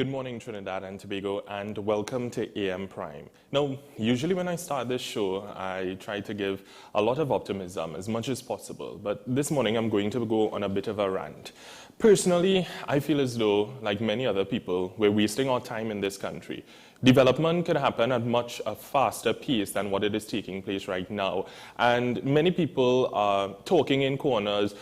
Good morning, Trinidad and Tobago, and welcome to AM Prime. Now, usually when I start this show, I try to give a lot of optimism as much as possible, but this morning I'm going to go on a bit of a rant. Personally, I feel as though, like many other people, we're wasting our time in this country. Development could happen at much a faster pace than what it is taking place right now. And many people are talking in corners,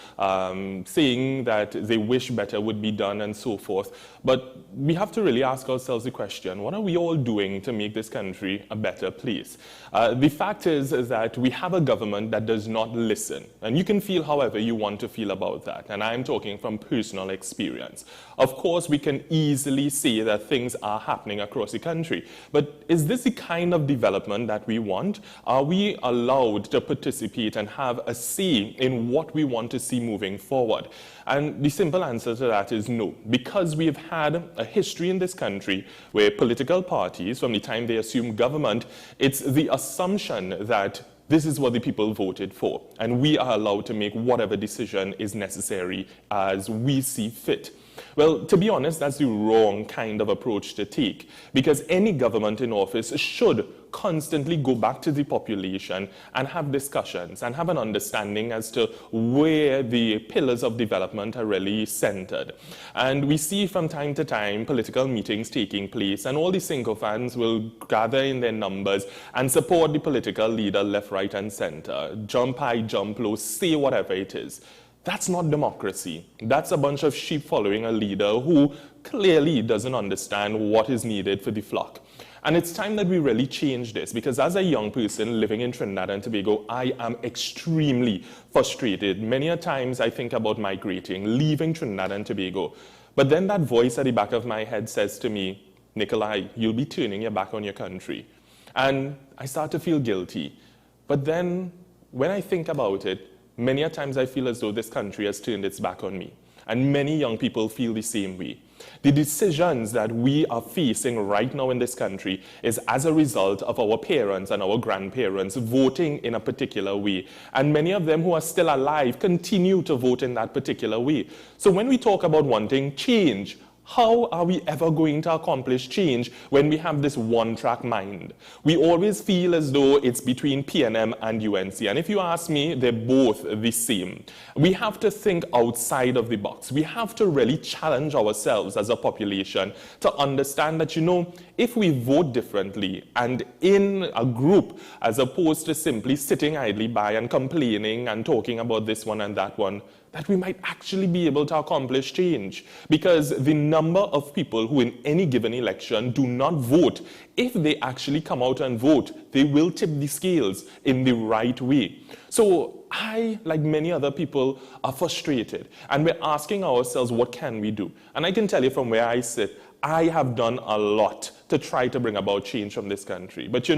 saying that they wish better would be done and so forth. But we have to really ask ourselves the question, what are we all doing to make this country a better place? The fact is that we have a government that does not listen. And you can feel however you want to feel about that. And I'm talking from personal experience. Of course, we can easily see that things are happening across the country. But is this the kind of development that we want? Are we allowed to participate and have a say in what we want to see moving forward? And the simple answer to that is no, because we have had a history in this country where political parties, from the time they assume government, it's the assumption that this is what the people voted for, and we are allowed to make whatever decision is necessary as we see fit. Well, to be honest, that's the wrong kind of approach to take, because any government in office should constantly go back to the population and have discussions and have an understanding as to where the pillars of development are really centered. And we see from time to time political meetings taking place, and all the sycophants will gather in their numbers and support the political leader left, right, and center. Jump high, jump low, say whatever it is. That's not democracy. That's a bunch of sheep following a leader who clearly doesn't understand what is needed for the flock. And it's time that we really change this, because as a young person living in Trinidad and Tobago, I am extremely frustrated. Many a times I think about migrating, leaving Trinidad and Tobago. But then that voice at the back of my head says to me, Nikolai, you'll be turning your back on your country. And I start to feel guilty. But then when I think about it, many a times I feel as though this country has turned its back on me. And many young people feel the same way. The decisions that we are facing right now in this country is as a result of our parents and our grandparents voting in a particular way. And many of them who are still alive continue to vote in that particular way. So when we talk about wanting change, how are we ever going to accomplish change when we have this one-track mind? We always feel as though it's between PNM and UNC. And if you ask me, they're both the same. We have to think outside of the box. We have to really challenge ourselves as a population to understand that, if we vote differently and in a group, as opposed to simply sitting idly by and complaining and talking about this one and that one, that we might actually be able to accomplish change. Because the number of people who in any given election do not vote, if they actually come out and vote, they will tip the scales in the right way. So I, like many other people, are frustrated. And we're asking ourselves, what can we do? And I can tell you from where I sit, I have done a lot to try to bring about change from this country. But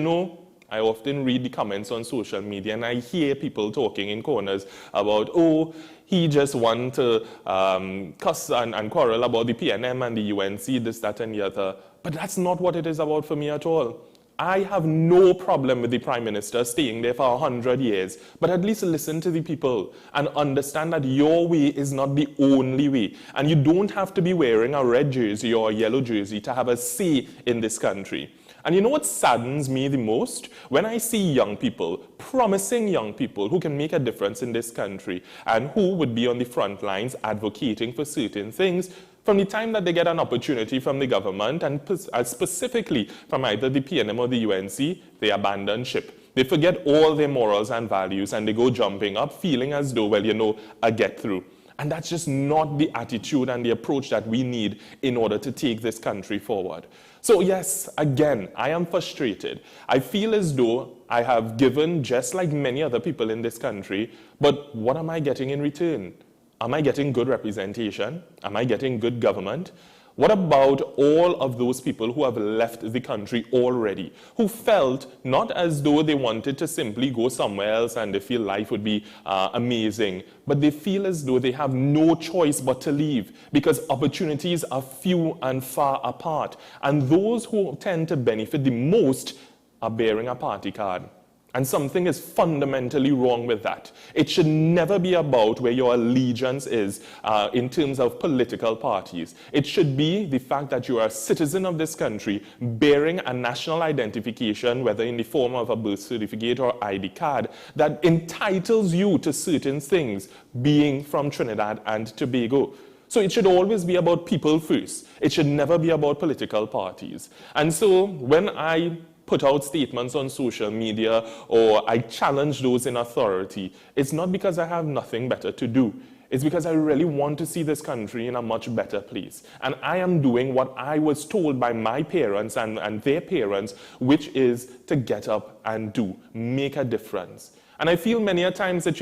I often read the comments on social media and I hear people talking in corners about, oh, he just want to cuss and quarrel about the PNM and the UNC, this, that, and the other. But that's not what it is about for me at all. I have no problem with the Prime Minister staying there for 100 years, but at least listen to the people and understand that your way is not the only way. And you don't have to be wearing a red jersey or a yellow jersey to have a say in this country. And you know what saddens me the most? When I see young people, promising young people who can make a difference in this country and who would be on the front lines advocating for certain things, from the time that they get an opportunity from the government and specifically from either the PNM or the UNC, they abandon ship. They forget all their morals and values and they go jumping up feeling as though, well, a get through. And that's just not the attitude and the approach that we need in order to take this country forward. So yes, again, I am frustrated. I feel as though I have given just like many other people in this country, but what am I getting in return? Am I getting good representation? Am I getting good government? What about all of those people who have left the country already, who felt not as though they wanted to simply go somewhere else and they feel life would be amazing, but they feel as though they have no choice but to leave because opportunities are few and far apart. And those who tend to benefit the most are bearing a party card. And something is fundamentally wrong with that. It should never be about where your allegiance is in terms of political parties. It should be the fact that you are a citizen of this country bearing a national identification, whether in the form of a birth certificate or ID card, that entitles you to certain things being from Trinidad and Tobago. So it should always be about people first. It should never be about political parties. And so when I put out statements on social media or I challenge those in authority, it's not because I have nothing better to do. It's because I really want to see this country in a much better place. And I am doing what I was told by my parents and their parents, which is to get up and do, make a difference. And I feel many a times that,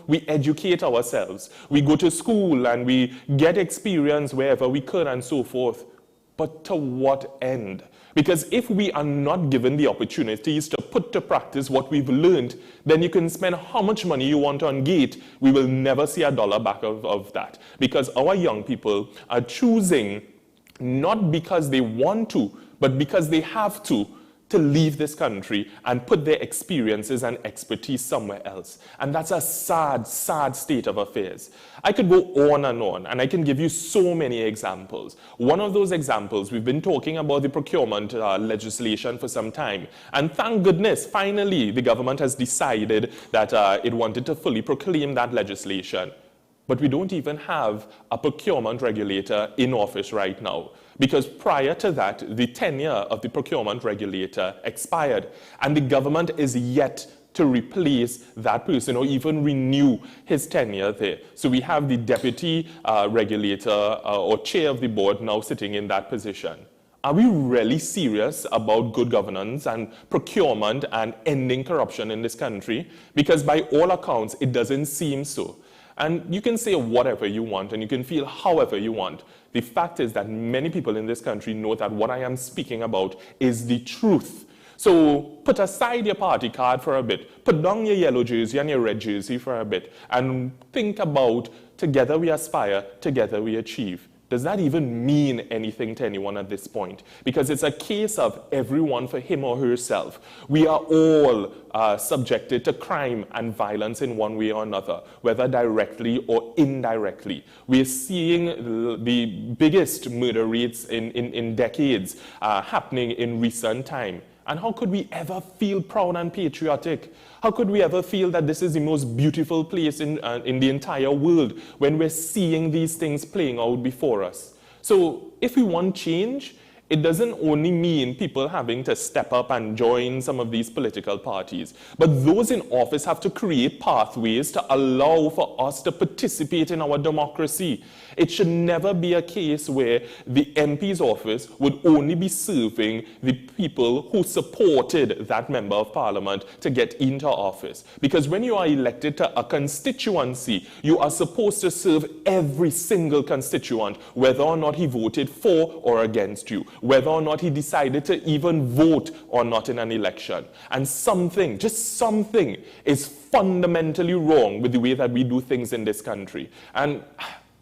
we educate ourselves. We go to school and we get experience wherever we could and so forth. But to what end? Because if we are not given the opportunities to put to practice what we've learned, then you can spend how much money you want on gate. We will never see a dollar back of that. Because our young people are choosing, not because they want to, but because they have to leave this country and put their experiences and expertise somewhere else. And that's a sad, sad state of affairs. I could go on, and I can give you so many examples. One of those examples, we've been talking about the procurement legislation for some time. And thank goodness, finally, the government has decided that it wanted to fully proclaim that legislation. But we don't even have a procurement regulator in office right now. Because prior to that, the tenure of the procurement regulator expired. And the government is yet to replace that person or even renew his tenure there. So we have the deputy regulator or chair of the board now sitting in that position. Are we really serious about good governance and procurement and ending corruption in this country? Because by all accounts, it doesn't seem so. And you can say whatever you want and you can feel however you want. The fact is that many people in this country know that what I am speaking about is the truth. So put aside your party card for a bit, put down your yellow jersey and your red jersey for a bit, and think about together we aspire, together we achieve. Does that even mean anything to anyone at this point? Because it's a case of everyone for him or herself. We are all subjected to crime and violence in one way or another, whether directly or indirectly. We're seeing the biggest murder rates in decades happening in recent time. And how could we ever feel proud and patriotic? How could we ever feel that this is the most beautiful place in the entire world when we're seeing these things playing out before us? So if we want change, it doesn't only mean people having to step up and join some of these political parties, but those in office have to create pathways to allow for us to participate in our democracy. It should never be a case where the MP's office would only be serving the people who supported that member of parliament to get into office. Because when you are elected to a constituency, you are supposed to serve every single constituent, whether or not he voted for or against you, whether or not he decided to even vote or not in an election. And something, just something, is fundamentally wrong with the way that we do things in this country. And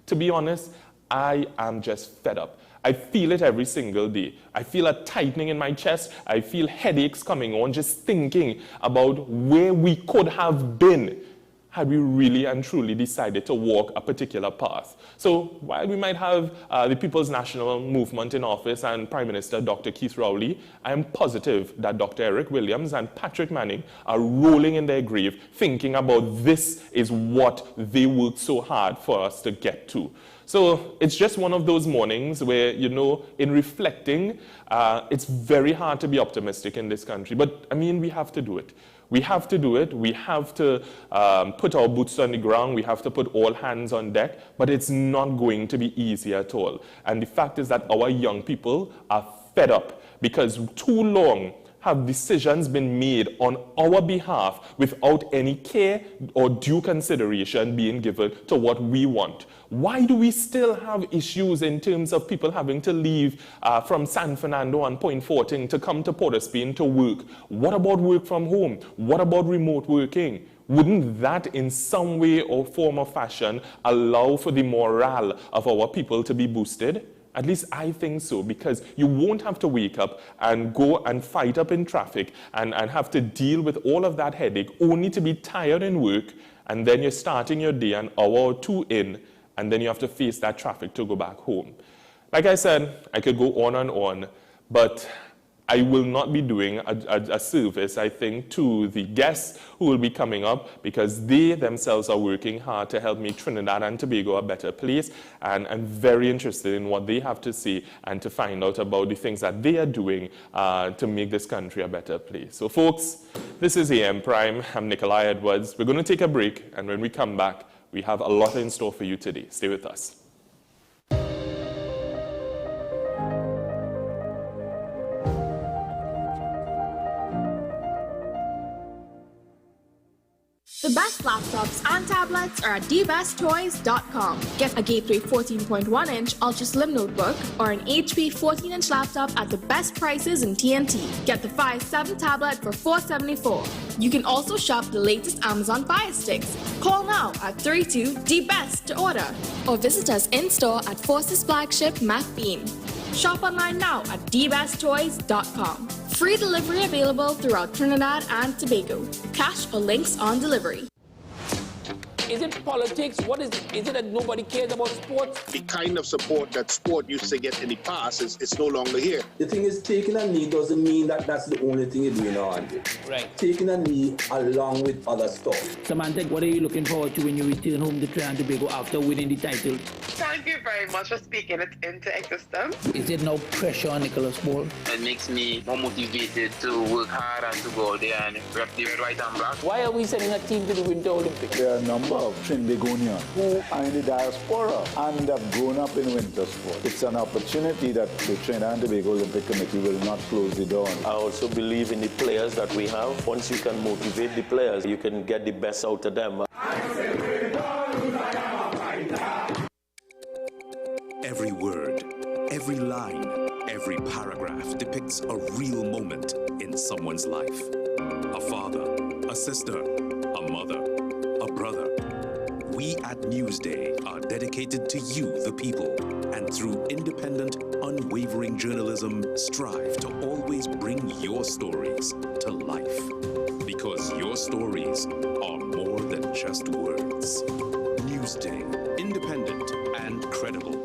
to be honest, I am just fed up. I feel it every single day. I feel a tightening in my chest. I feel headaches coming on just thinking about where we could have been had we really and truly decided to walk a particular path. So while we might have the People's National Movement in office and Prime Minister Dr. Keith Rowley, I am positive that Dr. Eric Williams and Patrick Manning are rolling in their grave thinking about this is what they worked so hard for us to get to. So it's just one of those mornings where, in reflecting, it's very hard to be optimistic in this country. But, I mean, we have to do it. We have to do it. We have to put our boots on the ground. We have to put all hands on deck. But it's not going to be easy at all. And the fact is that our young people are fed up because too long have decisions been made on our behalf without any care or due consideration being given to what we want. Why do we still have issues in terms of people having to leave from San Fernando and Point Fortin to come to Port of Spain to work? What about work from home? What about remote working? Wouldn't that in some way or form or fashion allow for the morale of our people to be boosted? At least I think so, because you won't have to wake up and go and fight up in traffic and have to deal with all of that headache only to be tired in work, and then you're starting your day an hour or two in, and then you have to face that traffic to go back home. Like I said, I could go on and on, but I will not be doing a service, I think, to the guests who will be coming up, because they themselves are working hard to help make Trinidad and Tobago a better place, and I'm very interested in what they have to say and to find out about the things that they are doing to make this country a better place. So folks, this is AM Prime. I'm Nikolai Edwards. We're going to take a break, and when we come back, we have a lot in store for you today. Stay with us. The best laptops and tablets are at dbesttoys.com. Get a Gateway 14.1-inch ultra-slim notebook or an HP 14-inch laptop at the best prices in TNT. Get the Fire 7 tablet for $474. You can also shop the latest Amazon Fire Sticks. Call now at 32-DBEST to order, or visit us in-store at Forces flagship Mac Bean. Shop online now at dbesttoys.com. Free delivery available throughout Trinidad and Tobago. Cash or links on delivery. Is it politics? What is it? Is it that nobody cares about sports? The kind of support that sport used to get in the past is no longer here. The thing is, taking a knee doesn't mean that that's the only thing you're doing on it. Right. Taking a knee along with other stuff. Samantha, what are you looking forward to when you return home to Trinidad and Tobago after winning the title? Thank you very much for speaking it into existence. Is there no pressure on Nicholas Ball? It makes me more motivated to work hard and to go out there and rep the red, white and black. Why are we sending a team to the Winter Olympics? There are a number of Trinbagonians who are in the diaspora and have grown up in winter sport. It's an opportunity that the Trinidad and Tobago Olympic Committee will not close the door on. I also believe in the players that we have. Once you can motivate the players, you can get the best out of them. Every word, every line, every paragraph depicts a real moment in someone's life. A father, a sister, a mother, a brother. We at Newsday are dedicated to you, the people, and through independent, unwavering journalism, strive to always bring your stories to life. Because your stories are more than just words. Newsday, independent and credible.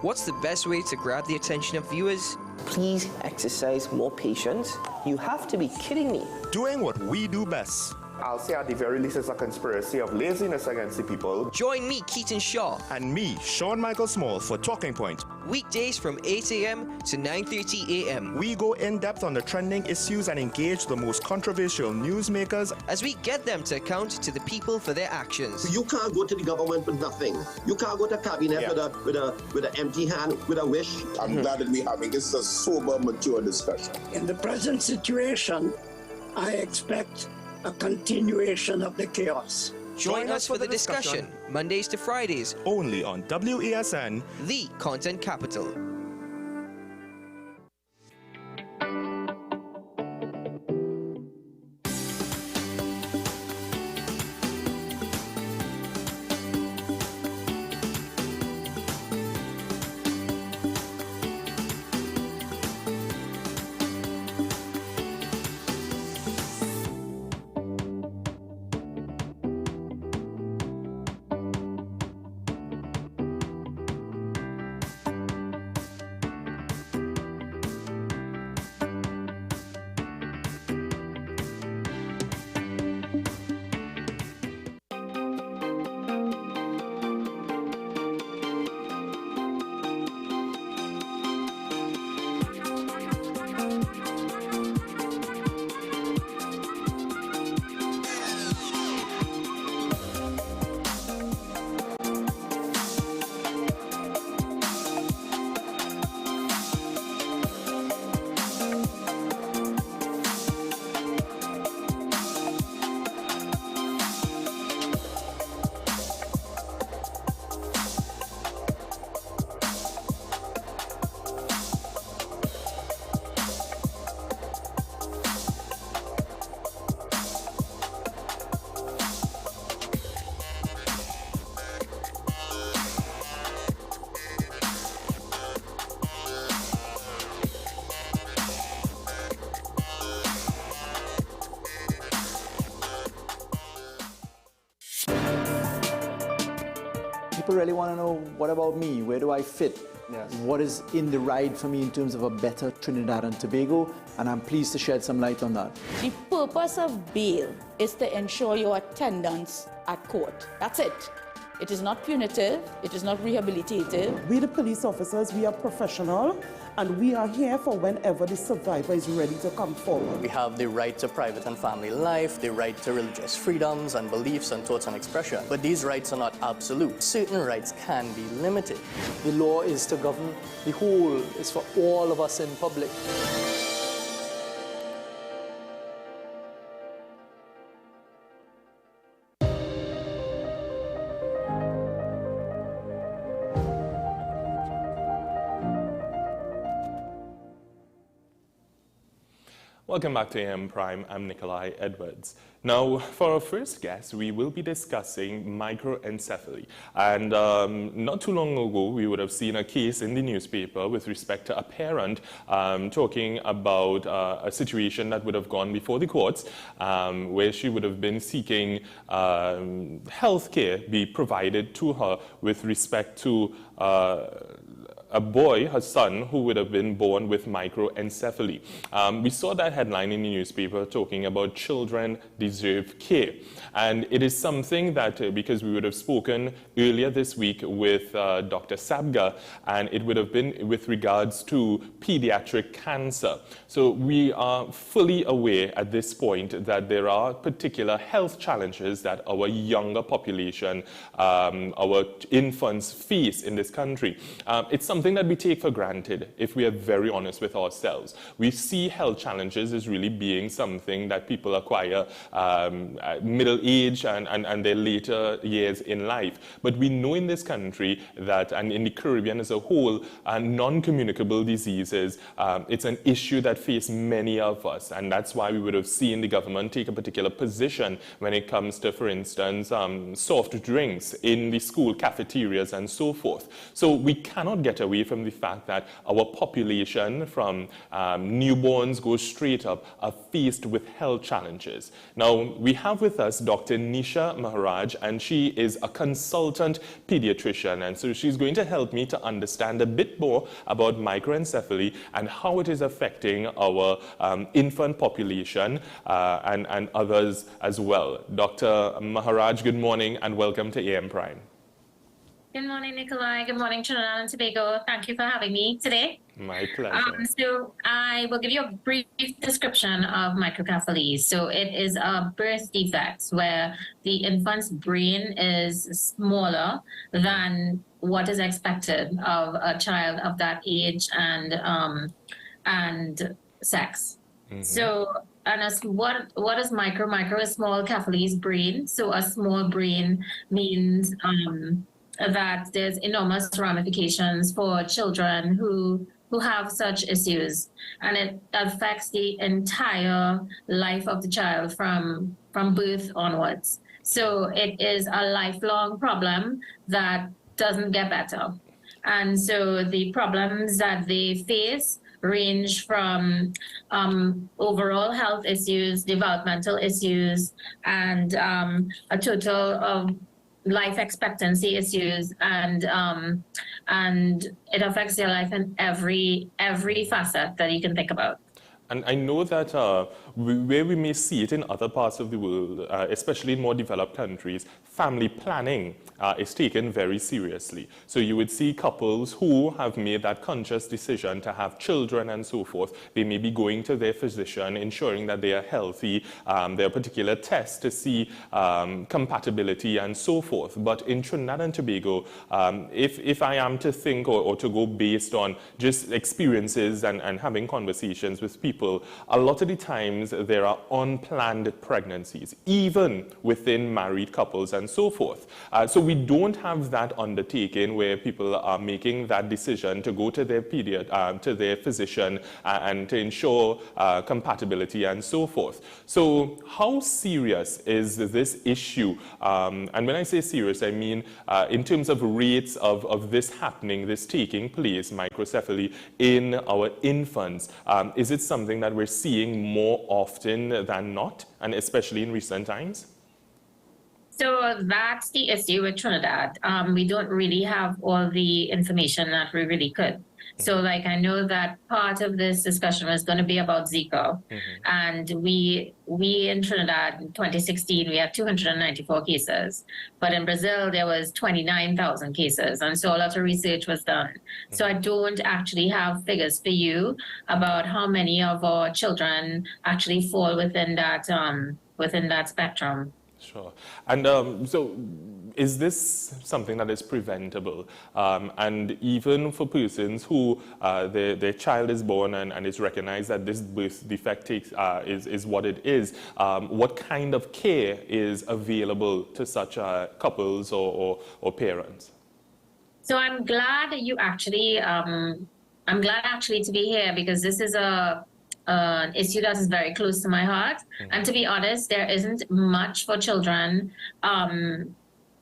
What's the best way to grab the attention of viewers? Please exercise more patience. You have to be kidding me. Doing what we do best. I'll say at the very least it's a conspiracy of laziness against the people. Join me, Keaton Shaw. And me, Sean Michael Small, for Talking Point. Weekdays from 8 a.m. to 9:30 a.m. We go in depth on the trending issues and engage the most controversial newsmakers as we get them to account to the people for their actions. You can't go to the government with nothing. You can't go to cabinet with an empty hand, with a wish. I'm glad that we're having this a sober, mature discussion. In the present situation, I expect a continuation of the chaos. Join us for the discussion, Mondays to Fridays, only on WASN, the content capital. people really want to know, what about me? Where do I fit? Yes. What is in the ride for me in terms of a better Trinidad and Tobago? And I'm pleased to shed some light on that. The purpose of bail is to ensure your attendance at court. That's it. It is not punitive, it is not rehabilitative. We, the police officers, we are professional, and we are here for whenever the survivor is ready to come forward. We have the right to private and family life, the right to religious freedoms and beliefs and thoughts and expression. But these rights are not absolute. Certain rights can be limited. The law is to govern the whole, it's for all of us in public. Welcome back to AM Prime. I'm Nikolai Edwards. Now, for our first guest, we will be discussing microencephaly. And not too long ago, we would have seen a case in the newspaper with respect to a parent talking about a situation that would have gone before the courts, where she would have been seeking health care be provided to her with respect to a boy, her son, who would have been born with microencephaly. We saw that headline in the newspaper talking about children deserve care. And it is something that, because we would have spoken earlier this week with Dr. Sabga, and it would have been with regards to pediatric cancer. So we are fully aware at this point that there are particular health challenges that our younger population, our infants face in this country. It's something that we take for granted, if we are very honest with ourselves. We see health challenges as really being something that people acquire at middle age and their later years in life. But we know in this country that, and in the Caribbean as a whole, non-communicable diseases, it's an issue that face many of us. And that's why we would have seen the government take a particular position when it comes to, for instance, soft drinks in the school cafeterias and so forth. So we cannot get away from the fact that our population from newborns go straight up are faced with health challenges. Now, we have with us Dr. Nisha Maharaj, and she is a consultant pediatrician, and so she's going to help me to understand a bit more about microencephaly and how it is affecting our infant population and others as well. Dr. Maharaj, good morning and welcome to AM Prime. Good morning, Nikolai. Good morning, Trinidad and Tobago. Thank you for having me today. My pleasure. So I will give you a brief description of microcephaly. So it is a birth defect where the infant's brain is smaller than what is expected of a child of that age and sex. Mm-hmm. So, and what is micro? Micro is small. Cephaly is brain. So a small brain means that there's enormous ramifications for children who have such issues, and it affects the entire life of the child from birth onwards. So it is a lifelong problem that doesn't get better. And so the problems that they face range from overall health issues, developmental issues, and a total of life expectancy issues, and it affects their life in every facet that you can think about. And I know that where we may see it in other parts of the world, especially in more developed countries, family planning is taken very seriously. So you would see couples who have made that conscious decision to have children and so forth. They may be going to their physician, ensuring that they are healthy. There are particular tests to see compatibility and so forth. But in Trinidad and Tobago, if I am to think or to go based on just experiences and having conversations with people, a lot of the times there are unplanned pregnancies, even within married couples and so forth. So we don't have that undertaking where people are making that decision to go to their to their physician and to ensure compatibility and so forth. So how serious is this issue? And when I say serious, I mean in terms of rates of this happening, this taking place, microcephaly, in our infants. Is it something that we're seeing more often than not, and especially in recent times? So that's the issue with Trinidad. We don't really have all the information that we really could. So like, I know that part of this discussion was going to be about Zika. And we in Trinidad in 2016, we had 294 cases. But in Brazil, there was 29,000 cases. And so a lot of research was done. So I don't actually have figures for you about how many of our children actually fall within that spectrum. Sure. And so is this something that is preventable? And even for persons who their child is born and it's recognized that this birth defect is what it is, what kind of care is available to such couples or parents? So I'm glad that you actually, I'm glad actually to be here, because this is an issue that is very close to my heart. And to be honest, there isn't much for children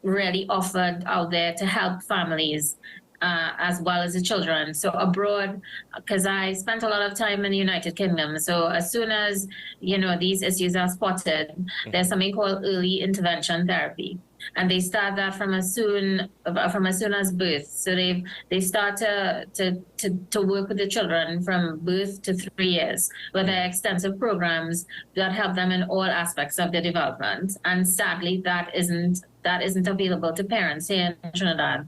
really offered out there to help families as well as the children. So abroad, because I spent a lot of time in the United Kingdom, so as soon as, you know, these issues are spotted, there's something called early intervention therapy. And they start that from as soon as birth. So they start to work with the children from birth to 3 years, with their extensive programs that help them in all aspects of their development. And sadly, that isn't available to parents here in Trinidad.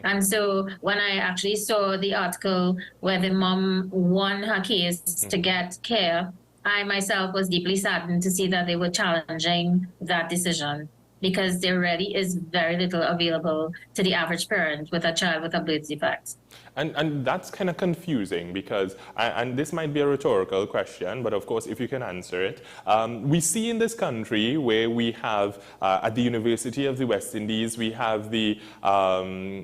And so when I actually saw the article where the mom won her case to get care, I myself was deeply saddened to see that they were challenging that decision, because there really is very little available to the average parent with a child with a birth defect. And that's kind of confusing, because, and this might be a rhetorical question, but of course, if you can answer it, we see in this country where we have, at the University of the West Indies, we have the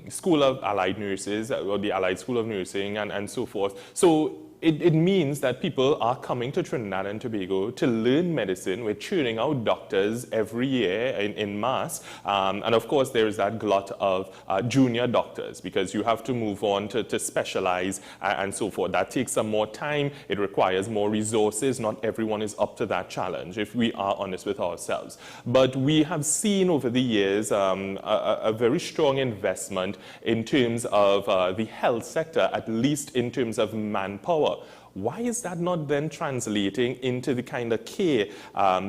School of Allied Nurses, or the Allied School of Nursing, and so forth. So it means that people are coming to Trinidad and Tobago to learn medicine. We're churning out doctors every year in mass. And of course, there is that glut of junior doctors, because you have to move on to specialize and so forth. That takes some more time. It requires more resources. Not everyone is up to that challenge, if we are honest with ourselves. But we have seen over the years a very strong investment in terms of the health sector, at least in terms of manpower. Why is that not then translating into the kind of care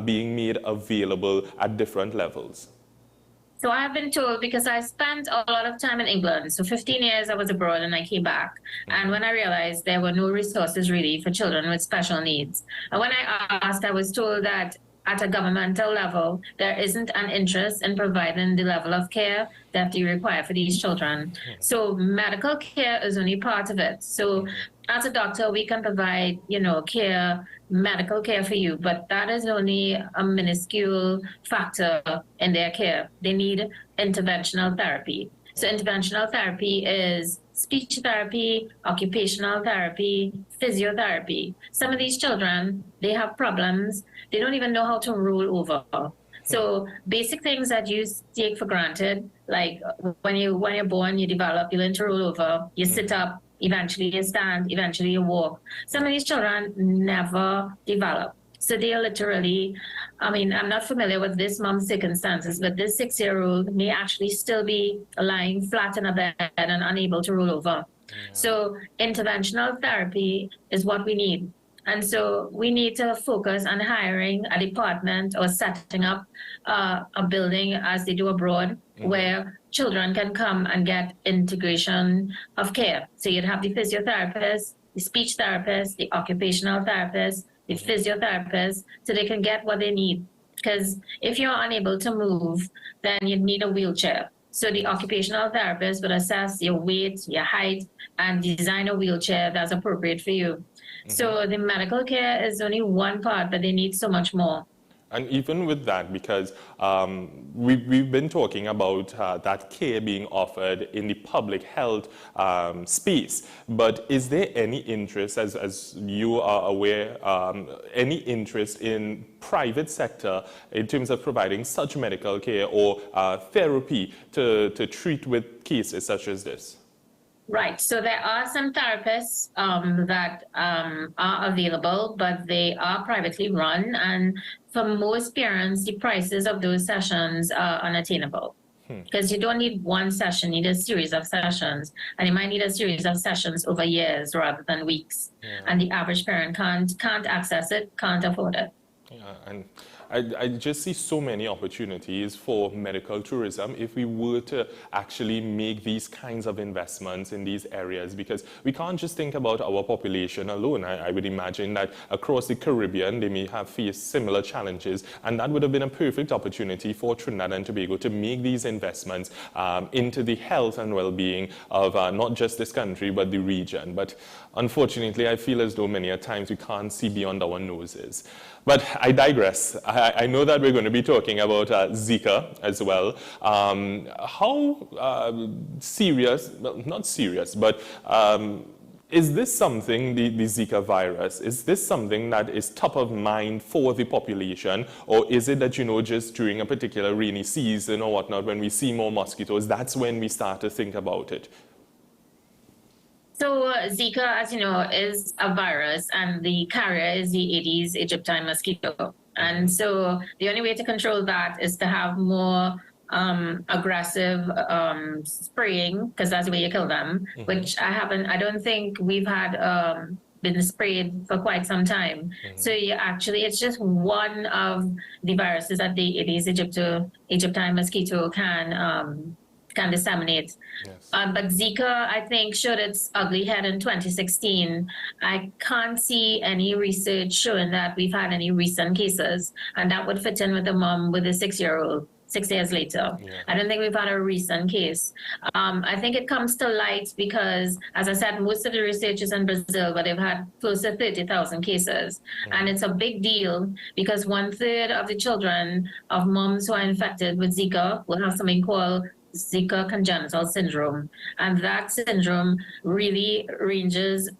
being made available at different levels? So I've been told, because I spent a lot of time in England, so 15 years I was abroad and I came back. And when I realized there were no resources really for children with special needs. And when I asked, I was told that at a governmental level, there isn't an interest in providing the level of care that you require for these children. So medical care is only part of it. So as a doctor, we can provide, you know, care, medical care for you, but that is only a minuscule factor in their care. They need interventional therapy. So interventional therapy is speech therapy, occupational therapy, physiotherapy. Some of these children, they have problems. They don't even know how to roll over. So basic things that you take for granted, like when you're born, you develop, you learn to roll over, you sit up, eventually you stand, eventually you walk. Some of these children never develop. So they are literally, I mean, I'm not familiar with this mom's circumstances, but this 6-year-old may actually still be lying flat in a bed and unable to roll over. So interventional therapy is what we need. And so we need to focus on hiring a department or setting up a building, as they do abroad, where children can come and get integration of care. So you'd have the physiotherapist, the speech therapist, the occupational therapist, the physiotherapist, so they can get what they need. Because if you're unable to move, then you'd need a wheelchair. So the occupational therapist would assess your weight, your height, and design a wheelchair that's appropriate for you. So the medical care is only one part, but they need so much more. And even with that, because we've been talking about that care being offered in the public health space, but is there any interest, as you are aware, any interest in private sector in terms of providing such medical care or therapy to treat with cases such as this? Right. So there are some therapists that are available, but they are privately run. And for most parents, the prices of those sessions are unattainable. Because you don't need one session, you need a series of sessions. And you might need a series of sessions over years rather than weeks. And the average parent can't access it, can't afford it. Yeah, and I just see so many opportunities for medical tourism if we were to actually make these kinds of investments in these areas, because we can't just think about our population alone. I would imagine that across the Caribbean, they may have faced similar challenges, and that would have been a perfect opportunity for Trinidad and Tobago to make these investments into the health and well-being of not just this country, but the region. But unfortunately, I feel as though many a times we can't see beyond our noses. But I digress. I know that we're going to be talking about Zika as well. How serious, well, not serious, but is this something, the Zika virus, is this something that is top of mind for the population? Or is it that, just during a particular rainy season or whatnot, when we see more mosquitoes, that's when we start to think about it? So Zika, as you know, is a virus, and the carrier is the Aedes aegypti mosquito. And so the only way to control that is to have more aggressive spraying, because that's the way you kill them, which I don't think we've had been sprayed for quite some time. So it's just one of the viruses that the Aedes aegypti mosquito can disseminate. But Zika, I think, showed its ugly head in 2016. I can't see any research showing that we've had any recent cases, and that would fit in with the mom with a 6-year-old 6 years later. I don't think we've had a recent case. I think it comes to light because, as I said, most of the research is in Brazil, but they've had close to 30,000 cases. And it's a big deal because 1/3 of the children of moms who are infected with Zika will have something called Zika congenital syndrome. And that syndrome really ranges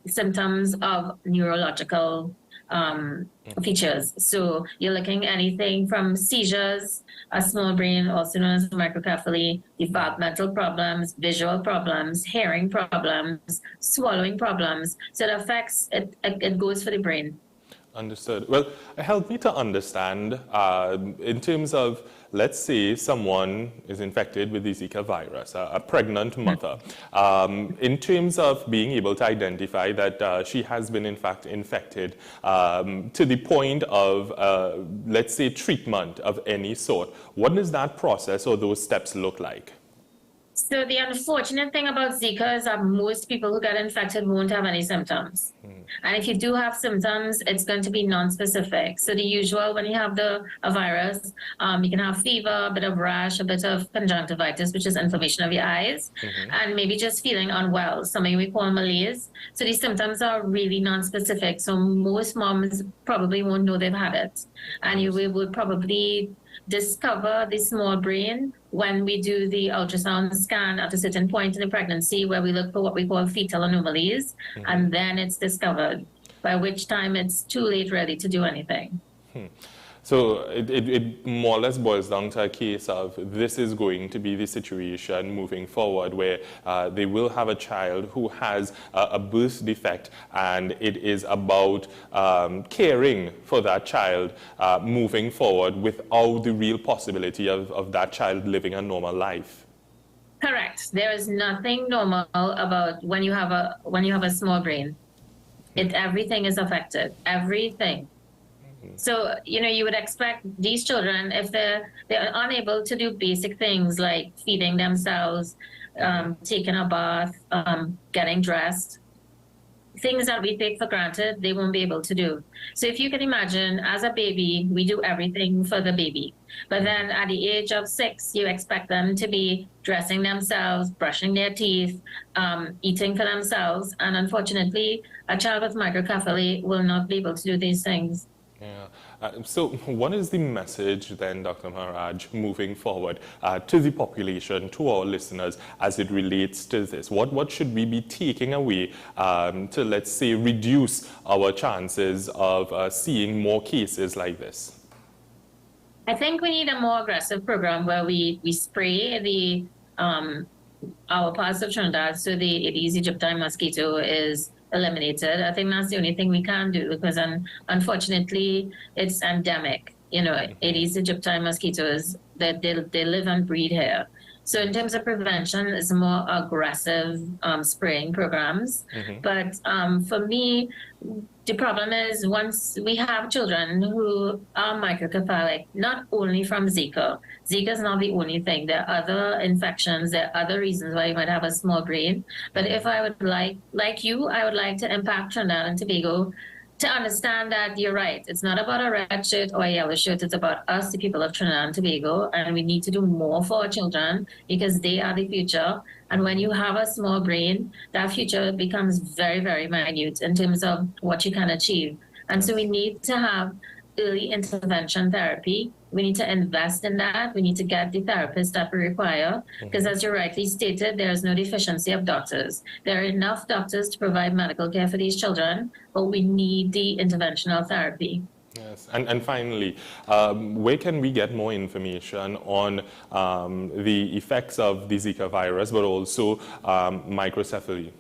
symptoms of neurological features. So you're looking at anything from seizures, a small brain, also known as microcephaly, developmental problems, visual problems, hearing problems, swallowing problems. So it affects, it goes for the brain. Understood. Well, help me to understand in terms of, let's say someone is infected with the Zika virus, a pregnant mother. In terms of being able to identify that she has been in fact infected to the point of, let's say, treatment of any sort, what does that process or those steps look like? So the unfortunate thing about Zika is that most people who get infected won't have any symptoms. And if you do have symptoms, it's going to be non-specific. So the usual, when you have a virus, you can have fever, a bit of rash, a bit of conjunctivitis, which is inflammation of your eyes, and maybe just feeling unwell, something we call malaise. So these symptoms are really non-specific. So most moms probably won't know they've had it. And you would probably discover the small brain when we do the ultrasound scan at a certain point in the pregnancy, where we look for what we call fetal anomalies, and then it's discovered, by which time it's too late really to do anything. So it more or less boils down to a case of this is going to be the situation moving forward, where they will have a child who has a birth defect, and it is about caring for that child moving forward without the real possibility of that child living a normal life. Correct. There is nothing normal about when you have a small brain. Everything is affected. Everything. So, you would expect these children, if they're unable to do basic things like feeding themselves, taking a bath, getting dressed, things that we take for granted, they won't be able to do. So if you can imagine, as a baby, we do everything for the baby. But then at the age of 6, you expect them to be dressing themselves, brushing their teeth, eating for themselves. And unfortunately, a child with microcephaly will not be able to do these things. Yeah. So what is the message then, Dr. Maharaj, moving forward to the population, to our listeners, as it relates to this? What should we be taking away to, let's say, reduce our chances of seeing more cases like this? I think we need a more aggressive program where we spray our parts of Trinidad, so the Aedes aegypti mosquito is eliminated. I think that's the only thing we can do because unfortunately it's endemic. You know, Aedes aegypti mosquitoes, they live and breed here. So in terms of prevention, it's more aggressive spraying programs. But for me, the problem is once we have children who are microcephalic, not only from Zika. Zika is not the only thing. There are other infections. There are other reasons why you might have a small brain. But if I would like you, I would like to impact Trinidad and Tobago to understand that you're right. It's not about a red shirt or a yellow shirt. It's about us, the people of Trinidad and Tobago, and we need to do more for our children because they are the future. And when you have a small brain, that future becomes very, very minute in terms of what you can achieve. And so we need to have early intervention therapy. We need to invest in that. We need to get the therapists that we require. Because as you rightly stated, there is no deficiency of doctors. There are enough doctors to provide medical care for these children, but we need the interventional therapy. Yes, and finally, where can we get more information on the effects of the Zika virus, but also microcephaly?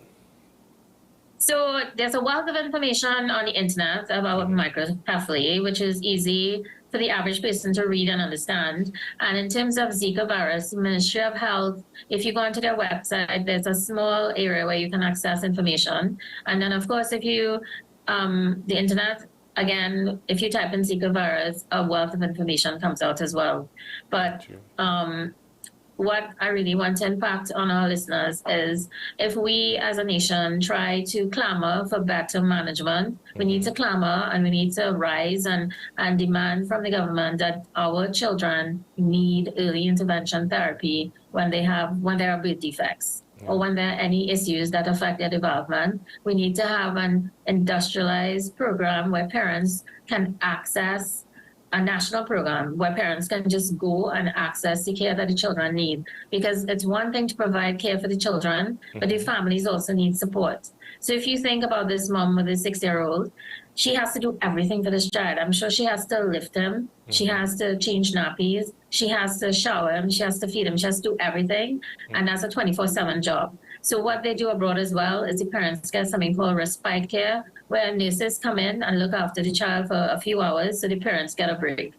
So there's a wealth of information on the internet about microcephaly, which is easy for the average person to read and understand. And in terms of Zika virus, Ministry of Health, if you go onto their website, there's a small area where you can access information. And then, of course, if you, the internet, again, if you type in Zika virus, a wealth of information comes out as well. But what I really want to impact on our listeners is if we as a nation try to clamor for better management, we need to clamor and we need to rise and demand from the government that our children need early intervention therapy when there are birth defects or when there are any issues that affect their development. We need to have an industrialized program where parents can access a national program where parents can just go and access the care that the children need. Because it's one thing to provide care for the children, but the families also need support. So if you think about this mom with a 6-year-old, she has to do everything for this child. I'm sure she has to lift him. She has to change nappies. She has to shower him. She has to feed him. She has to do everything. And that's a 24/7 job. So what they do abroad as well is the parents get something called respite care, where nurses come in and look after the child for a few hours so the parents get a break.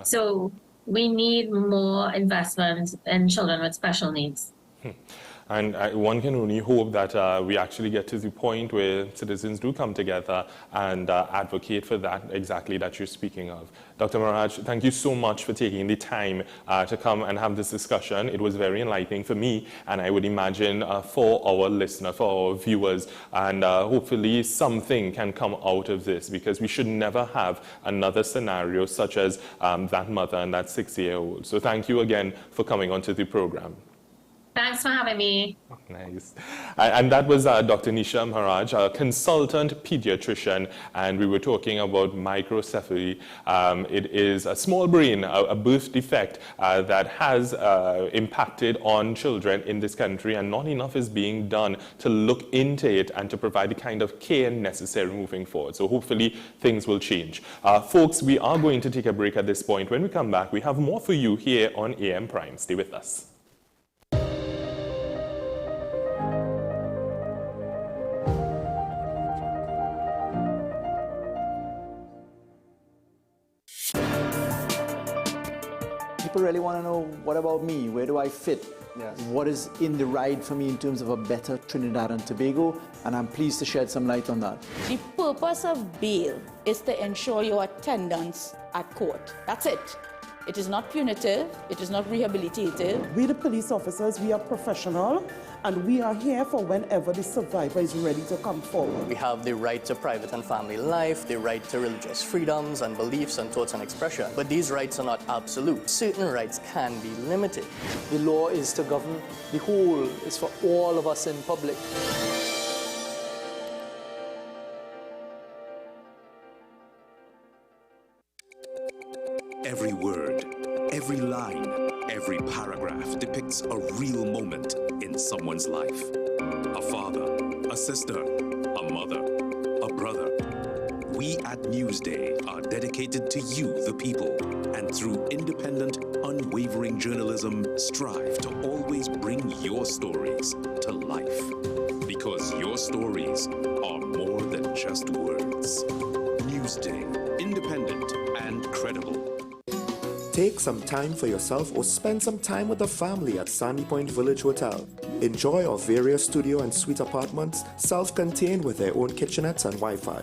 So we need more investment in children with special needs. And one can only hope that we actually get to the point where citizens do come together and advocate for that exactly that you're speaking of. Dr. Maharaj, thank you so much for taking the time to come and have this discussion. It was very enlightening for me, and I would imagine for our listener, for our viewers, and hopefully something can come out of this, because we should never have another scenario such as that mother and that 6-year-old. So thank you again for coming onto the program. Thanks for having me. Nice. And that was Dr. Nisha Maharaj, a consultant pediatrician, and we were talking about microcephaly. It is a small brain, a birth defect that has impacted on children in this country, and not enough is being done to look into it and to provide the kind of care necessary moving forward. So hopefully things will change. Folks, we are going to take a break at this point. When we come back, we have more for you here on AM Prime. Stay with us. People really want to know, what about me? Where do I fit? Yes. What is in the ride for me in terms of a better Trinidad and Tobago? And I'm pleased to shed some light on that. The purpose of bail is to ensure your attendance at court. That's it. It is not punitive. It is not rehabilitative. We, the police officers, we are professional, and we are here for whenever the survivor is ready to come forward. We have the right to private and family life, the right to religious freedoms and beliefs and thoughts and expression. But these rights are not absolute. Certain rights can be limited. The law is to govern the whole, is for all of us in public. Every word, every line, every paragraph depicts a real moment in someone's life. A father, a sister, a mother, a brother. We at Newsday are dedicated to you, the people, and through independent, unwavering journalism, strive to always bring your stories to life. Because your stories are more than just words. Newsday, independent and credible. Take some time for yourself or spend some time with the family at Sandy Point Village Hotel. Enjoy our various studio and suite apartments, self-contained with their own kitchenettes and Wi-Fi.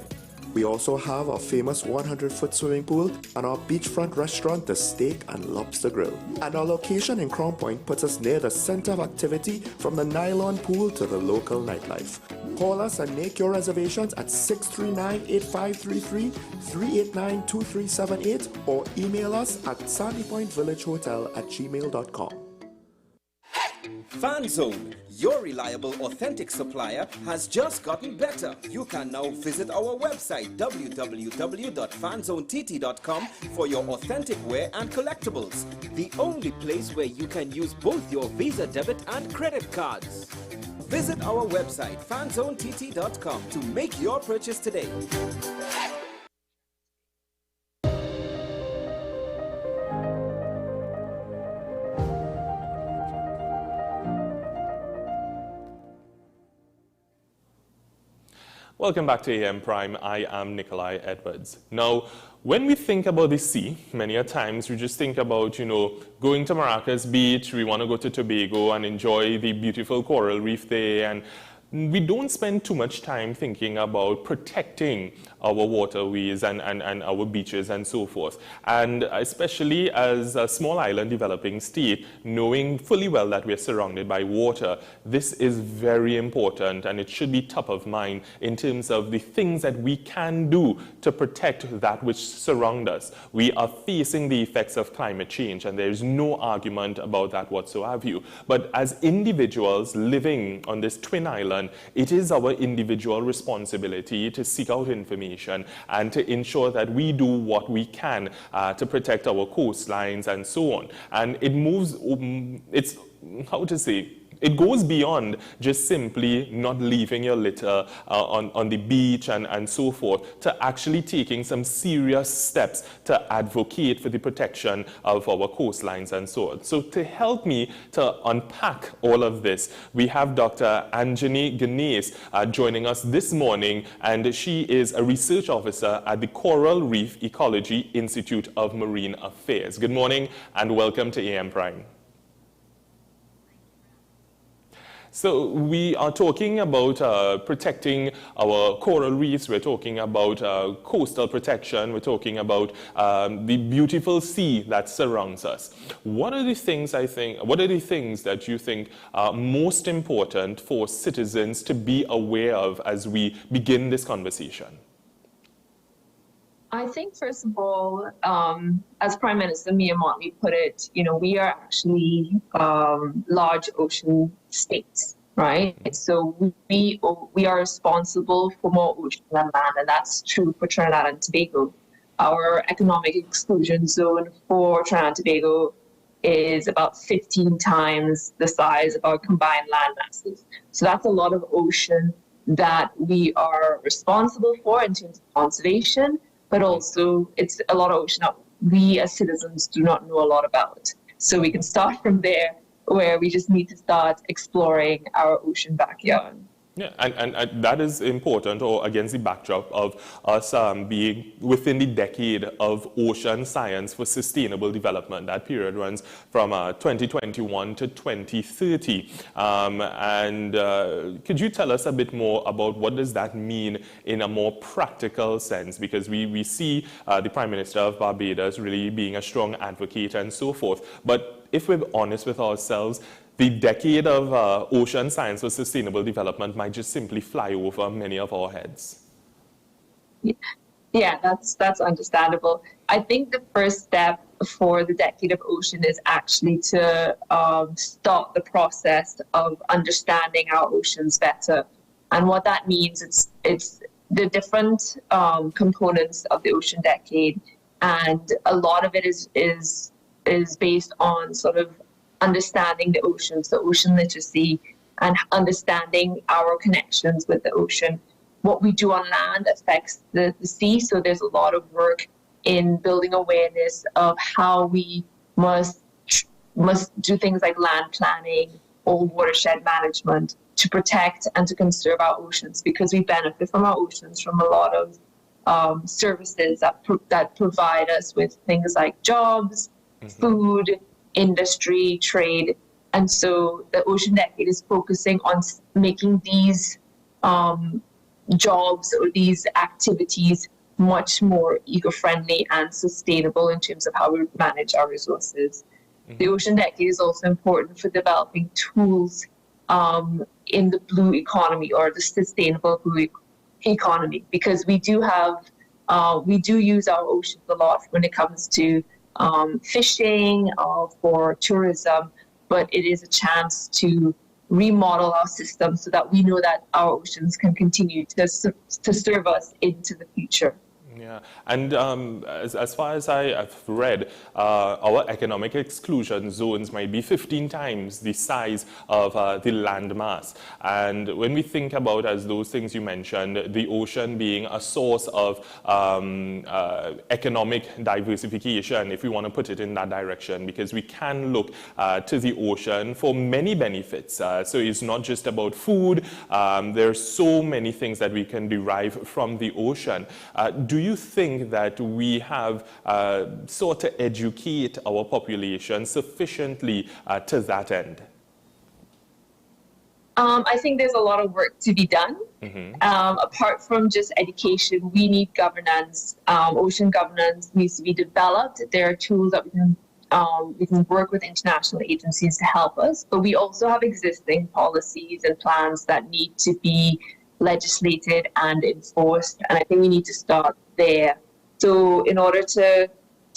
We also have our famous 100-foot swimming pool and our beachfront restaurant, The Steak and Lobster Grill. And our location in Crown Point puts us near the center of activity from the nylon pool to the local nightlife. Call us and make your reservations at 639-8533, 389-2378, or email us at sandypointvillagehotel@gmail.com. FanZone, your reliable, authentic supplier, has just gotten better. You can now visit our website www.fanzonett.com for your authentic wear and collectibles. The only place where you can use both your Visa debit and credit cards. Visit our website fanzonett.com to make your purchase today. Welcome back to AM Prime. I am Nikolai Edwards. Now, when we think about the sea, many a times we just think about, going to Maracas Beach, we want to go to Tobago and enjoy the beautiful coral reef there, and we don't spend too much time thinking about protecting our waterways and our beaches and so forth. And especially as a small island developing state, knowing fully well that we're surrounded by water, this is very important and it should be top of mind in terms of the things that we can do to protect that which surrounds us. We are facing the effects of climate change and there is no argument about that whatsoever. But as individuals living on this twin island, it is our individual responsibility to seek out information and to ensure that we do what we can to protect our coastlines and so on. And it moves, it goes beyond just simply not leaving your litter on the beach and so forth, to actually taking some serious steps to advocate for the protection of our coastlines and so on. So to help me to unpack all of this, we have Dr. Anjani Ganesh joining us this morning, and she is a research officer at the Coral Reef Ecology Institute of Marine Affairs. Good morning and welcome to AM Prime. So we are talking about protecting our coral reefs, we're talking about coastal protection, we're talking about the beautiful sea that surrounds us. What are the things that you think are most important for citizens to be aware of as we begin this conversation? I think, first of all, as Prime Minister Mia Mottley put it, we are actually large ocean states, right? So we are responsible for more ocean than land, and that's true for Trinidad and Tobago. Our economic exclusion zone for Trinidad and Tobago is about 15 times the size of our combined land masses. So that's a lot of ocean that we are responsible for in terms of conservation, but also it's a lot of ocean that we as citizens do not know a lot about. So we can start from there, where we just need to start exploring our ocean backyard. Yeah, and that is important, or against the backdrop of us being within the decade of ocean science for sustainable development. That period runs from 2021 to 2030. Could you tell us a bit more about what does that mean in a more practical sense? Because we see the Prime Minister of Barbados really being a strong advocate and so forth. But if we're honest with ourselves, the decade of ocean science for sustainable development might just simply fly over many of our heads. Yeah, that's understandable. I think the first step for the decade of ocean is actually to start the process of understanding our oceans better. And what that means, it's the different components of the ocean decade, and a lot of it is based on sort of understanding the oceans, the ocean literacy, and understanding our connections with the ocean. what we do on land affects the sea. So there's a lot of work in building awareness of how we must do things like land planning or watershed management to protect and to conserve our oceans, because we benefit from our oceans from a lot of services that provide us with things like jobs, food, industry, trade. And so the Ocean Decade is focusing on making these jobs or these activities much more eco-friendly and sustainable in terms of how we manage our resources. The Ocean Decade is also important for developing tools in the blue economy or the sustainable blue economy, because we do use our oceans a lot when it comes to fishing for tourism, but it is a chance to remodel our system so that we know that our oceans can continue to serve us into the future. Yeah, and as far as I've read, our economic exclusion zones might be 15 times the size of the land mass. And when we think about, as those things you mentioned, the ocean being a source of economic diversification, if we want to put it in that direction, because we can look to the ocean for many benefits. So it's not just about food. There are so many things that we can derive from the ocean. Do you think that we have sought to educate our population sufficiently to that end? I think there's a lot of work to be done. Apart from just education, we need governance. Ocean governance needs to be developed. There are tools that we can work with international agencies to help us, but we also have existing policies and plans that need to be legislated and enforced, and I think we need to start there. So in order to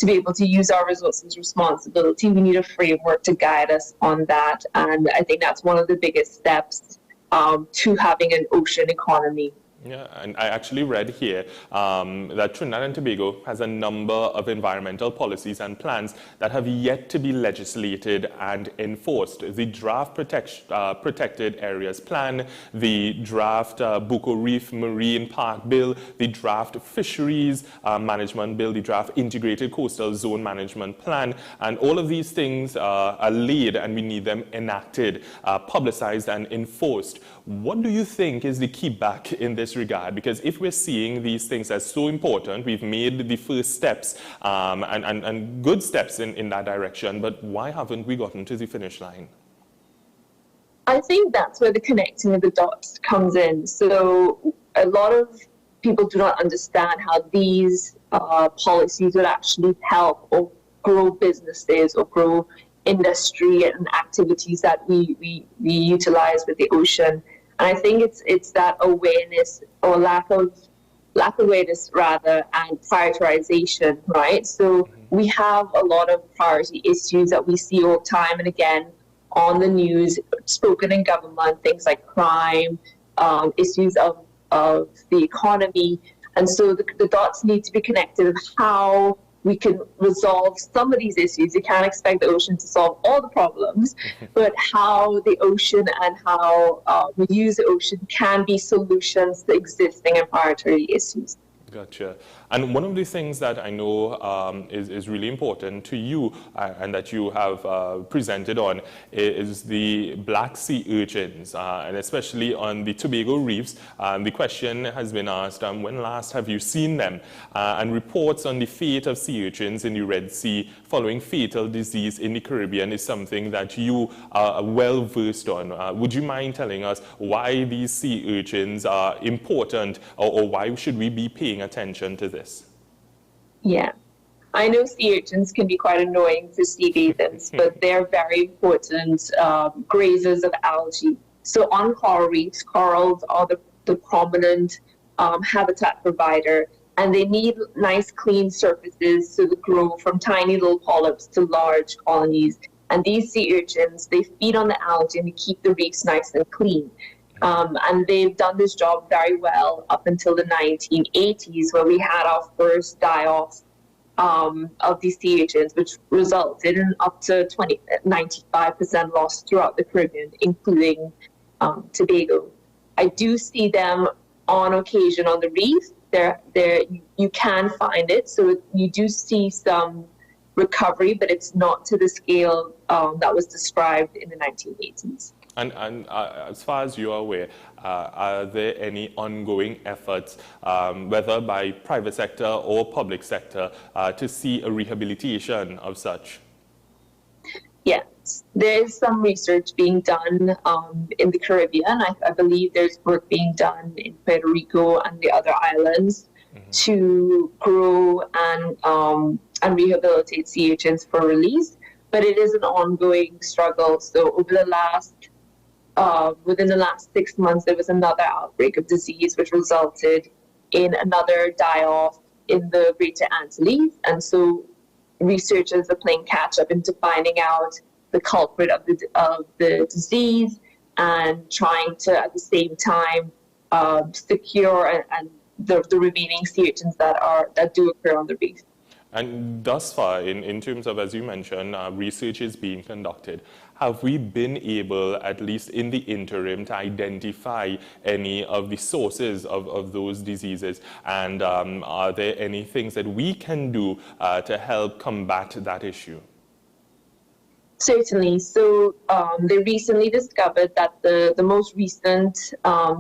be able to use our resources responsibility, we need a framework to guide us on that, and I think that's one of the biggest steps to having an ocean economy. Yeah, and I actually read here that Trinidad and Tobago has a number of environmental policies and plans that have yet to be legislated and enforced. The draft Protected Areas Plan, the draft Bucco Reef Marine Park Bill, the draft Fisheries Management Bill, the draft Integrated Coastal Zone Management Plan, and all of these things are laid and we need them enacted, publicized and enforced. What do you think is the key back in this regard? Because if we're seeing these things as so important, we've made the first steps and good steps in that direction, but why haven't we gotten to the finish line? I think that's where the connecting of the dots comes in. So a lot of people do not understand how these policies would actually help or grow businesses or grow industry and activities that we utilize with the ocean. And I think it's that awareness or lack of awareness rather, and prioritization, right? So we have a lot of priority issues that we see all the time and again on the news, spoken in government, things like crime, issues of the economy. And so the dots need to be connected of how we can resolve some of these issues. You can't expect the ocean to solve all the problems, but how the ocean and how we use the ocean can be solutions to existing and priority issues. Gotcha. And one of the things that I know is really important to you and that you have presented on is the black sea urchins, and especially on the Tobago reefs. The question has been asked, when last have you seen them? And reports on the fate of sea urchins in the Red Sea following fatal disease in the Caribbean is something that you are well versed on. Would you mind telling us why these sea urchins are important, or why should we be paying attention to this? Yeah, I know sea urchins can be quite annoying for sea bathers, but they're very important grazers of algae. So on coral reefs, corals are the prominent habitat provider, and they need nice clean surfaces so they grow from tiny little polyps to large colonies. And these sea urchins, they feed on the algae and they keep the reefs nice and clean. And they've done this job very well up until the 1980s, where we had our first die-off of these sea urchins, which resulted in up to 95% loss throughout the Caribbean, including Tobago. I do see them on occasion on the reef. You can find it, so you do see some recovery, but it's not to the scale that was described in the 1980s. And as far as you are aware, are there any ongoing efforts, whether by private sector or public sector, to see a rehabilitation of such? Yes, there is some research being done in the Caribbean. I believe there's work being done in Puerto Rico and the other islands to grow and rehabilitate sea urchins for release. But it is an ongoing struggle. So over the within the last 6 months, there was another outbreak of disease, which resulted in another die-off in the Greater Antilles. And so researchers are playing catch-up into finding out the culprit of the disease and trying to, at the same time, secure and the remaining sea urchins that do occur on the reef. And thus far, in terms of, as you mentioned, research is being conducted. Have we been able, at least in the interim, to identify any of the sources of those diseases? And are there any things that we can do to help combat that issue? Certainly. So they recently discovered that the most recent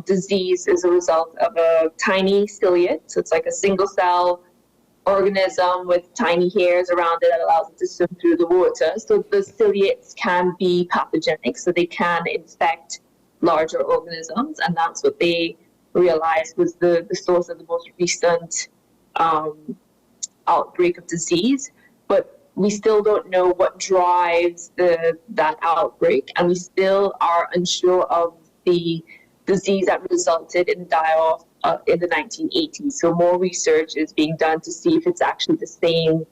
disease is a result of a tiny ciliate. So it's like a single cell organism with tiny hairs around it that allows it to swim through the water. So the ciliates can be pathogenic, so they can infect larger organisms, and that's what they realized was the source of the most recent outbreak of disease. But we still don't know what drives that outbreak, and we still are unsure of the disease that resulted in the die-off in the 1980s. So more research is being done to see if it's actually the same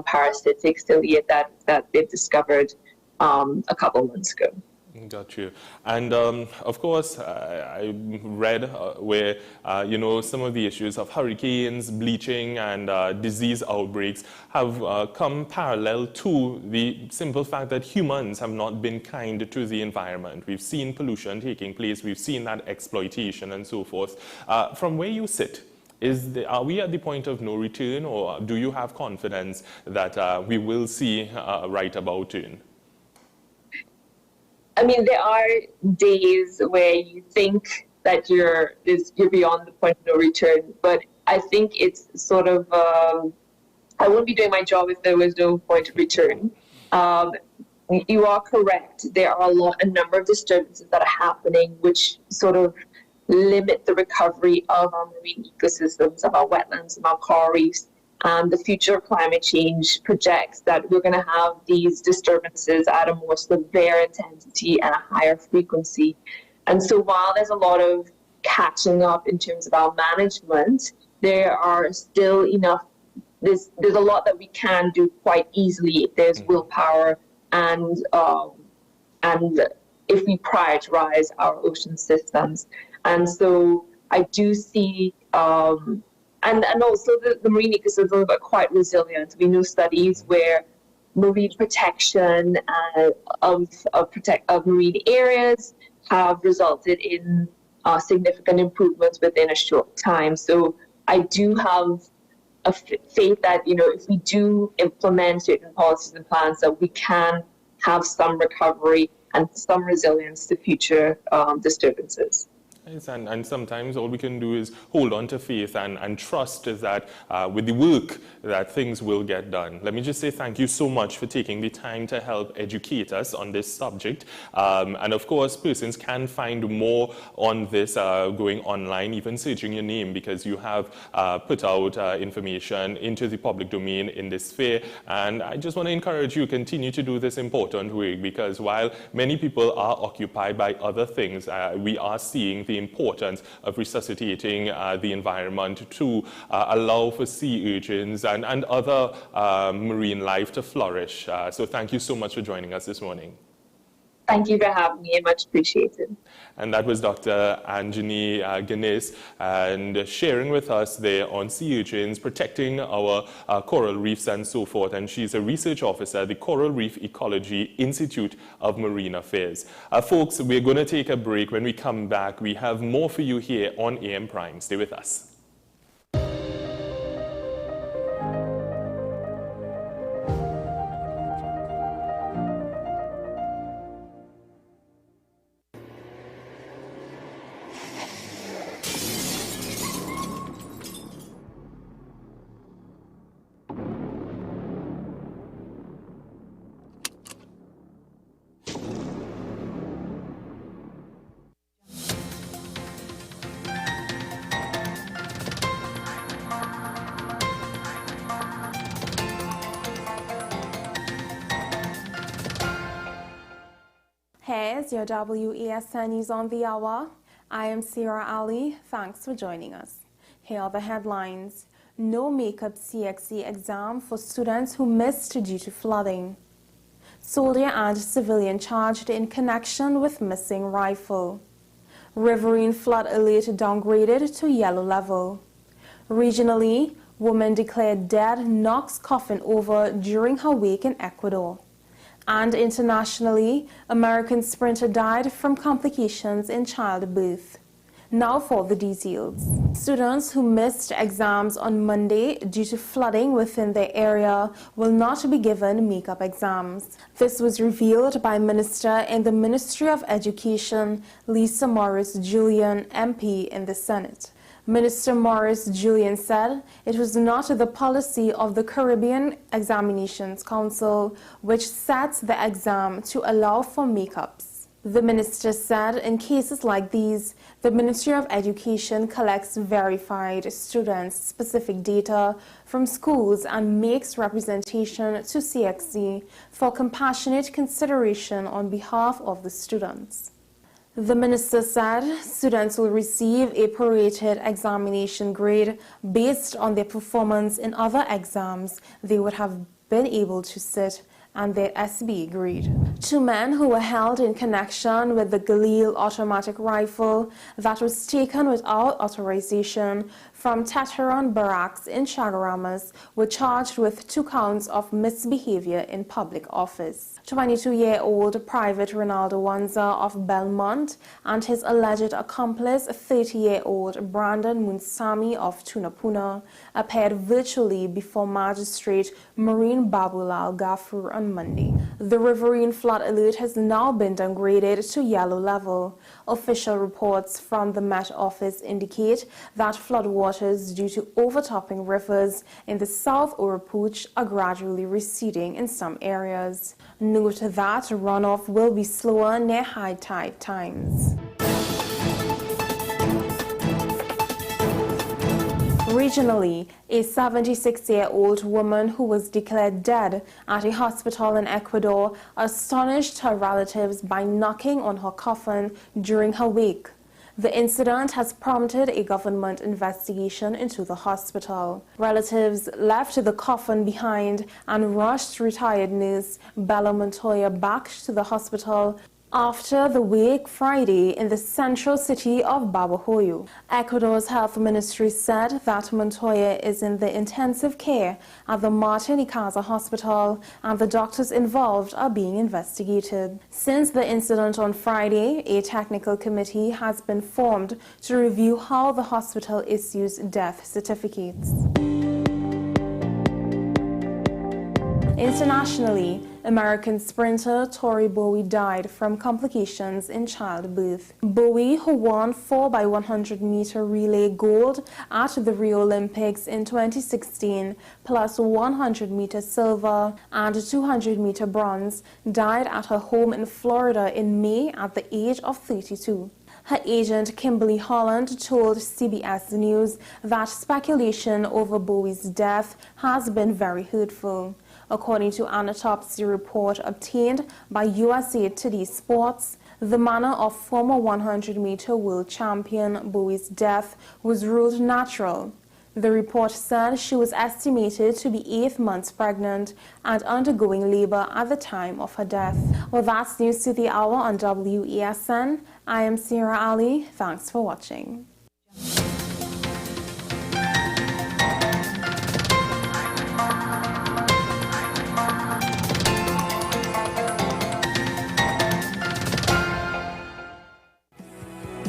parasitic ciliate that they've discovered a couple months ago. Got you. And of course, I read where, some of the issues of hurricanes, bleaching, and disease outbreaks have come parallel to the simple fact that humans have not been kind to the environment. We've seen pollution taking place, we've seen that exploitation and so forth. From where you sit, are we at the point of no return, or do you have confidence that we will see a right about turn? I mean, there are days where you think that you're beyond the point of no return, but I think it's sort of, I wouldn't be doing my job if there was no point of return. You are correct. There are a number of disturbances that are happening which sort of limit the recovery of our marine ecosystems, of our wetlands, of our coral reefs. The future of climate change projects that we're going to have these disturbances at a more severe intensity and a higher frequency. And so while there's a lot of catching up in terms of our management, there are still enough, there's a lot that we can do quite easily if there's willpower and if we prioritize our ocean systems. And so I do see and also the marine ecosystems are quite resilient. We know studies where marine protection of marine areas have resulted in significant improvements within a short time. So I do have a faith that, if we do implement certain policies and plans, that we can have some recovery and some resilience to future disturbances. And sometimes all we can do is hold on to faith and trust that with the work that things will get done. Let me just say thank you so much for taking the time to help educate us on this subject. And of course, persons can find more on this going online, even searching your name, because you have put out information into the public domain in this sphere. And I just want to encourage you to continue to do this important work, because while many people are occupied by other things, we are seeing the importance of resuscitating the environment to allow for sea urchins and other marine life to flourish. So thank you so much for joining us this morning. Thank you for having me. Much appreciated. And that was Dr. Anjani Ganesh, and sharing with us there on sea urchins, protecting our coral reefs and so forth. And she's a research officer at the Coral Reef Ecology Institute of Marine Affairs. Folks, we're going to take a break. When we come back, we have more for you here on AM Prime. Stay with us. Here's your WESN News on the Hour. I am Sarah Ali. Thanks for joining us. Here are the headlines. No makeup CXC exam for students who missed due to flooding. Soldier and civilian charged in connection with missing rifle. Riverine flood alert downgraded to yellow level. Regionally, woman declared dead knocks coffin over during her wake in Ecuador. And internationally, American sprinter died from complications in childbirth. Now for the details. Students who missed exams on Monday due to flooding within their area will not be given makeup exams. This was revealed by Minister in the Ministry of Education, Lisa Morris-Julian, MP in the Senate. Minister Morris-Julian said it was not the policy of the Caribbean Examinations Council which sets the exam to allow for makeups. The minister said in cases like these, the Ministry of Education collects verified student-specific data from schools and makes representation to CXC for compassionate consideration on behalf of the students. The minister said students will receive a prorated examination grade based on their performance in other exams they would have been able to sit and their SB grade. 2 men who were held in connection with the Galil automatic rifle that was taken without authorization from Teteron Barracks in Chagaramas were charged with 2 counts of misbehavior in public office. 22-year-old Private Ronaldo Wanza of Belmont and his alleged accomplice, 30-year-old Brandon Munsami of Tunapuna, appeared virtually before Magistrate Marine Babulal Gafur on Monday. The riverine flood alert has now been downgraded to yellow level. Official reports from the Met Office indicate that floodwaters due to overtopping rivers in the South Oropouche are gradually receding in some areas. Note that runoff will be slower near high tide times. Regionally, a 76-year-old woman who was declared dead at a hospital in Ecuador astonished her relatives by knocking on her coffin during her wake. The incident has prompted a government investigation into the hospital. Relatives left the coffin behind and rushed retired nurse Bella Montoya back to the hospital after the wake Friday in the central city of Babahoyo. Ecuador's health ministry said that Montoya is in the intensive care at the Martin Icaza Hospital and the doctors involved are being investigated. Since the incident on Friday, a technical committee has been formed to review how the hospital issues death certificates. Internationally, American sprinter Tori Bowie died from complications in childbirth. Bowie, who won 4x100-meter relay gold at the Rio Olympics in 2016, plus 100-meter silver and 200-meter bronze, died at her home in Florida in May at the age of 32. Her agent, Kimberly Holland, told CBS News that speculation over Bowie's death has been very hurtful. According to an autopsy report obtained by USA Today Sports, the manner of former 100-meter world champion Bowie's death was ruled natural. The report said she was estimated to be 8 months pregnant and undergoing labor at the time of her death. Well, that's news to the hour on WESN. I am Sierra Ali. Thanks for watching.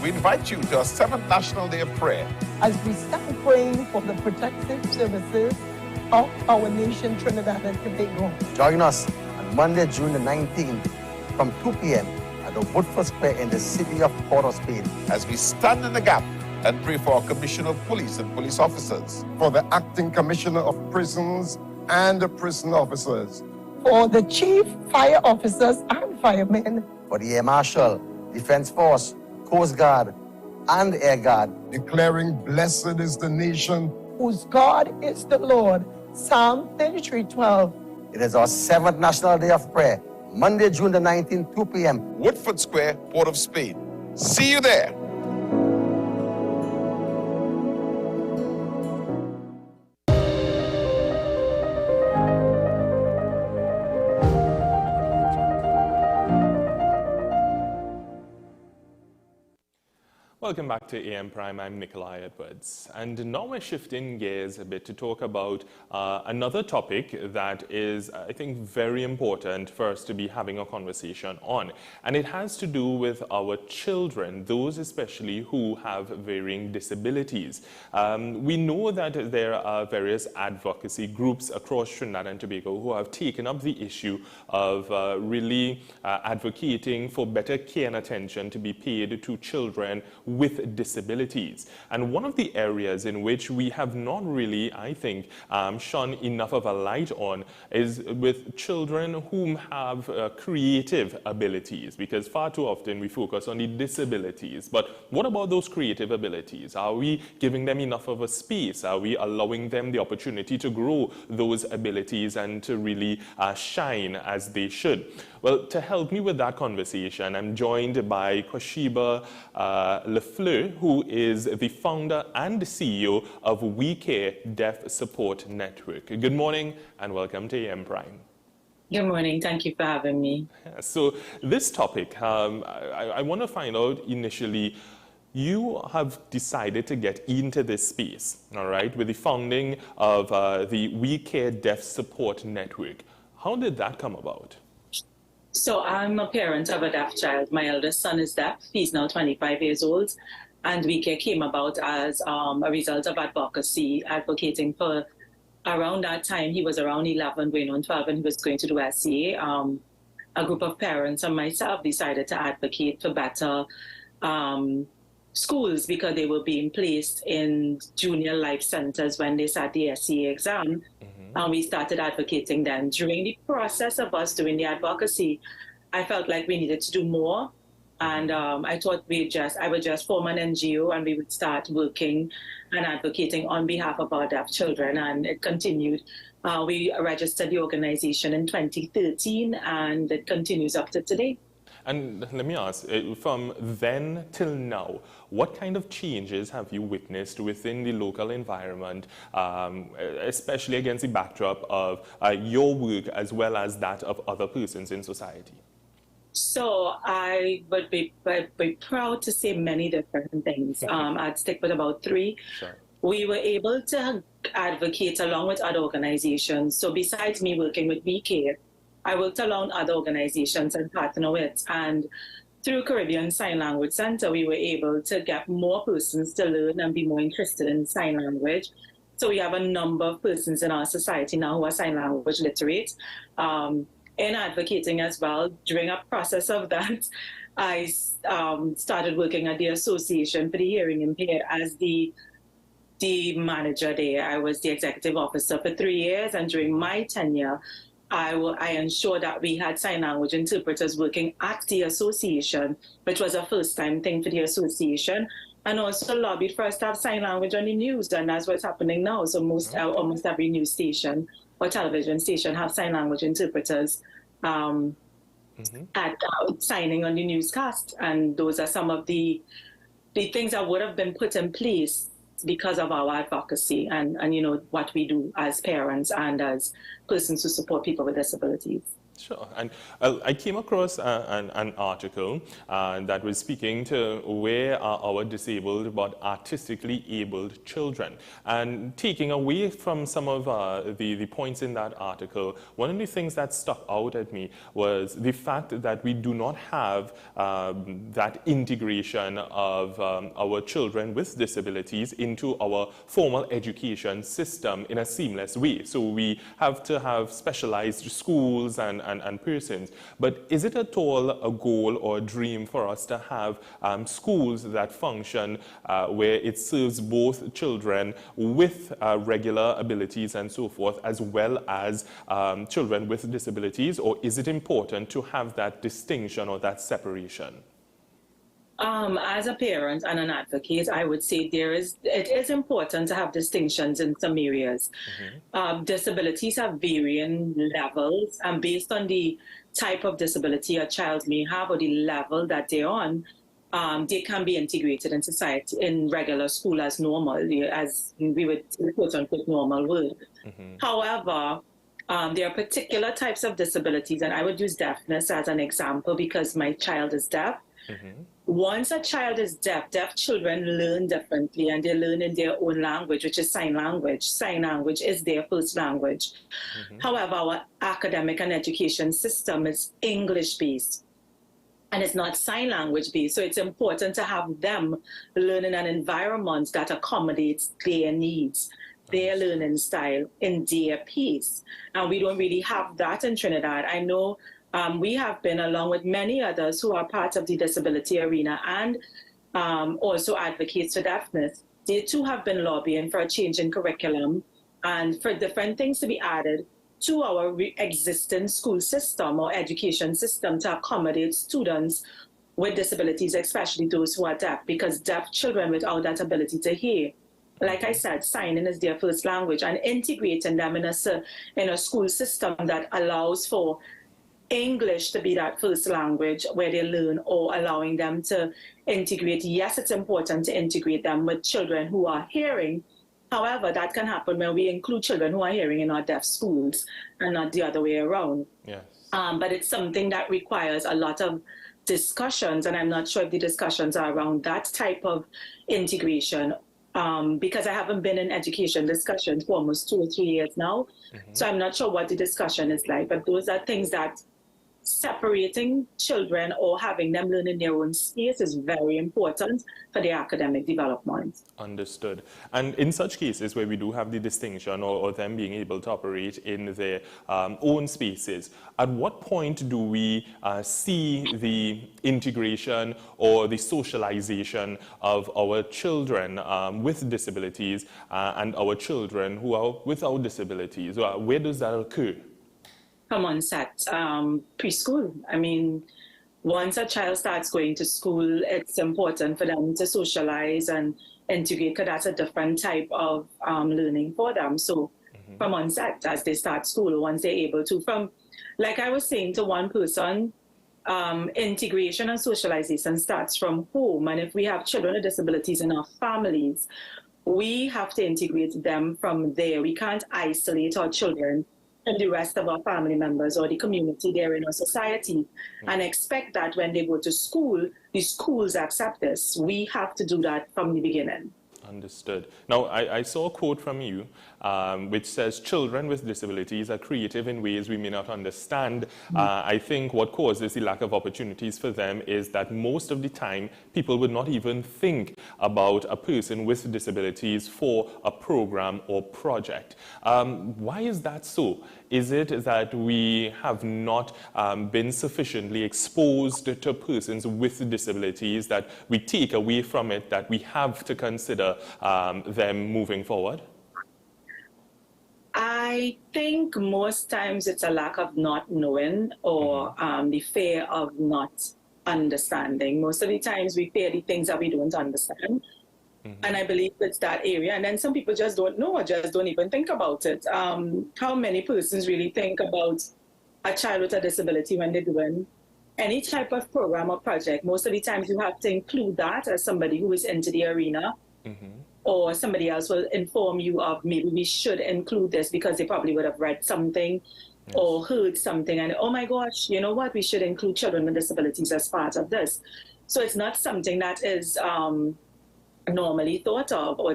We invite you to our 7th National Day of Prayer. As we stand praying for the protective services of our nation, Trinidad and Tobago. Join us on Monday, June the 19th from 2 p.m. at the Woodford Square in the city of Port of Spain. As we stand in the gap and pray for our Commissioner of Police and police officers. For the Acting Commissioner of Prisons and the prison officers. For the Chief Fire Officers and Firemen. For the Air Marshal, Defense Force, Coast Guard, and Air Guard. Declaring blessed is the nation whose God is the Lord. Psalm 33:12. It is our 7th National Day of Prayer, Monday, June the 19th, 2 p.m. Woodford Square, Port of Spain. See you there. Welcome back to AM Prime. I'm Nikolai Edwards. And now we're shifting gears a bit to talk about another topic that is, I think, very important for us to be having a conversation on. And it has to do with our children, those especially who have varying disabilities. We know that there are various advocacy groups across Trinidad and Tobago who have taken up the issue of really advocating for better care and attention to be paid to children with disabilities. And one of the areas in which we have not really, I think, shone enough of a light on is with children whom have creative abilities, because far too often we focus on the disabilities. But what about those creative abilities? Are we giving them enough of a space? Are we allowing them the opportunity to grow those abilities and to really shine as they should? Well, to help me with that conversation, I'm joined by Kwashiba Lefleur, who is the founder and CEO of We Care Deaf Support Network. Good morning and welcome to AM Prime. Good morning. Thank you for having me. So this topic, I want to find out initially, you have decided to get into this space, all right, with the founding of the We Care Deaf Support Network. How did that come about? So I'm a parent of a deaf child. My eldest son is deaf. He's now 25 years old. And We Care came about as a result of advocacy, advocating for, around that time, he was around 11, going on 12, and he was going to do SCA. A group of parents and myself decided to advocate for better schools because they were being placed in junior life centers when they sat the SCA exam. And we started advocating then. During the process of us doing the advocacy, I felt like we needed to do more. And I thought I would just form an NGO and we would start working and advocating on behalf of our deaf children. And it continued. We registered the organization in 2013 and it continues up to today. And let me ask, from then till now, what kind of changes have you witnessed within the local environment, especially against the backdrop of your work as well as that of other persons in society? So I would be proud to say many different things. I'd stick with about 3. Sure. We were able to advocate along with other organizations. So besides me working with We Care, I worked along other organizations and partner with, and through Caribbean Sign Language Center, we were able to get more persons to learn and be more interested in sign language. So we have a number of persons in our society now who are sign language literate. In advocating as well, during a process of that, I started working at the Association for the Hearing Impaired as the manager there. I was the executive officer for 3 years, and during my tenure, I ensured that we had sign language interpreters working at the association, which was a first-time thing for the association, and also lobbied for us to have sign language on the news, and that's what's happening now. So almost every news station or television station have sign language interpreters at signing on the newscast, and those are some of the things that would have been put in place because of our advocacy and you know, what we do as parents and as persons who support people with disabilities. Sure. And I came across an article that was speaking to where are our disabled but artistically abled children. And taking away from some of the points in that article, one of the things that stuck out at me was the fact that we do not have that integration of our children with disabilities into our formal education system in a seamless way. So we have to have specialized schools and persons. But is it at all a goal or a dream for us to have schools that function where it serves both children with regular abilities and so forth, as well as children with disabilities? Or is it important to have that distinction or that separation? As a parent and an advocate, I would say it is important to have distinctions in some areas. Disabilities have varying levels, and based on the type of disability a child may have or the level that they're on, they can be integrated in society, in regular school as normal, as we would quote unquote normal word. However, there are particular types of disabilities, and I would use deafness as an example because my child is deaf. Once a child is deaf, deaf children learn differently, and they learn in their own language, which is sign language. Sign language is their first language. However, our academic and education system is English-based, and it's not sign language-based. So it's important to have them learn in an environment that accommodates their needs, their learning style, in their pace. And we don't really have that in Trinidad. I know we have been, along with many others who are part of the disability arena and also advocates for deafness, they too have been lobbying for a change in curriculum and for different things to be added to our existing school system or education system to accommodate students with disabilities, especially those who are deaf, because deaf children without that ability to hear, like I said, signing is their first language, and integrating them in a school system that allows for English to be that first language where they learn, or allowing them to integrate. Yes, it's important to integrate them with children who are hearing. However, that can happen when we include children who are hearing in our deaf schools and not the other way around. Yes. But it's something that requires a lot of discussions, and I'm not sure if the discussions are around that type of integration, because I haven't been in education discussions for almost 2 or 3 years now. So I'm not sure what the discussion is like, but those are things that separating children or having them learn in their own space is very important for their academic development. Understood. And in such cases where we do have the distinction or them being able to operate in their own spaces, at what point do we see the integration or the socialization of our children with disabilities and our children who are without disabilities? Where does that occur? Come on, set preschool. I mean, once a child starts going to school, it's important for them to socialize and integrate, because that's a different type of learning for them. So from onset, as they start school, once they're able to, from, like I was saying to one person, integration and socialization starts from home. And if we have children with disabilities in our families, we have to integrate them from there. We can't isolate our children and the rest of our family members or the community there in our society and expect that when they go to school, the schools accept this. We have to do that from the beginning. Understood. Now, I saw a quote from you which says, children with disabilities are creative in ways we may not understand. I think what causes the lack of opportunities for them is that most of the time, people would not even think about a person with disabilities for a program or project. Why is that so? Is it that we have not been sufficiently exposed to persons with disabilities, that we take away from it that we have to consider them moving forward? I think most times it's a lack of not knowing or the fear of not understanding. Most of the times we fear the things that we don't understand. And I believe it's that area. And then some people just don't know or just don't even think about it. How many persons really think about a child with a disability when they're doing any type of program or project? Most of the times you have to include that as somebody who is into the arena. or somebody else will inform you of maybe we should include this because they probably would have read something or heard something and, oh my gosh, you know what, we should include children with disabilities as part of this. So it's not something that is normally thought of or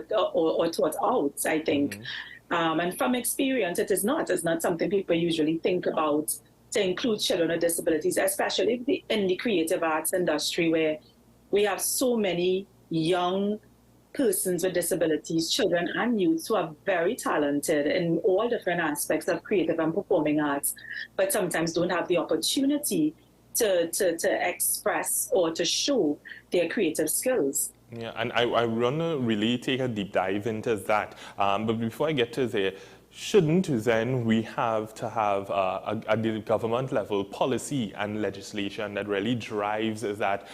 thought out, I think. And from experience, it's not something people usually think about to include children with disabilities, especially in the creative arts industry where we have so many young persons with disabilities, children and youths who are very talented in all different aspects of creative and performing arts, but sometimes don't have the opportunity to express or to show their creative skills. Yeah, and I want to really take a deep dive into that. But before I get to there, shouldn't then we have to have a government level policy and legislation that really drives that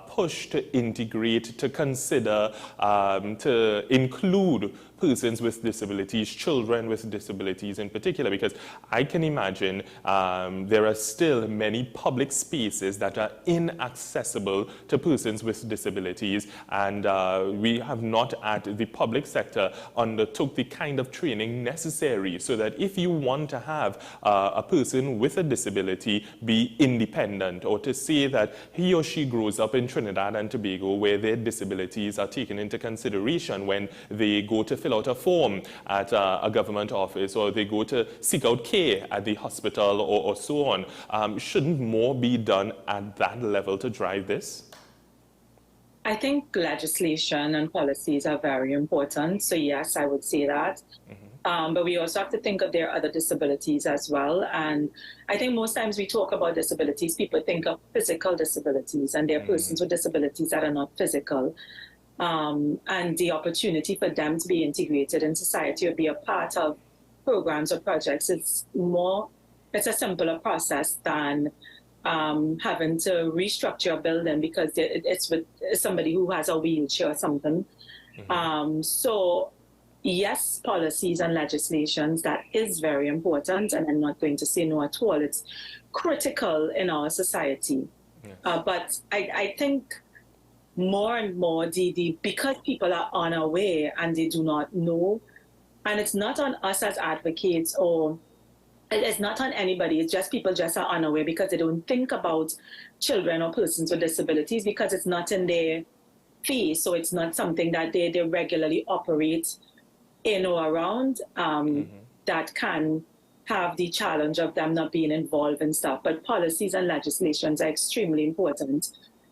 push to integrate, to consider, to include persons with disabilities, children with disabilities in particular? Because I can imagine there are still many public spaces that are inaccessible to persons with disabilities, and we have not at the public sector undertook the kind of training necessary so that if you want to have a person with a disability be independent, or to say that he or she grows up in Trinidad and Tobago where their disabilities are taken into consideration when they go to fill out a form at a government office, or they go to seek out care at the hospital, or so on. Shouldn't more be done at that level to drive this? I think legislation and policies are very important. So yes, I would say that. But we also have to think of their other disabilities as well. And I think most times we talk about disabilities, people think of physical disabilities, and there are persons with disabilities that are not physical. And the opportunity for them to be integrated in society or be a part of programs or projects, it's a simpler process than having to restructure a building because it's with somebody who has a wheelchair or something. So yes, policies and legislations, that is very important, and I'm not going to say no at all. It's critical in our society. But I think more and more, because people are unaware and they do not know, and it's not on us as advocates, or it's not on anybody, it's just people just are unaware because they don't think about children or persons with disabilities because it's not in their face, so it's not something that they regularly operate in or around, that can have the challenge of them not being involved in stuff. But policies and legislations are extremely important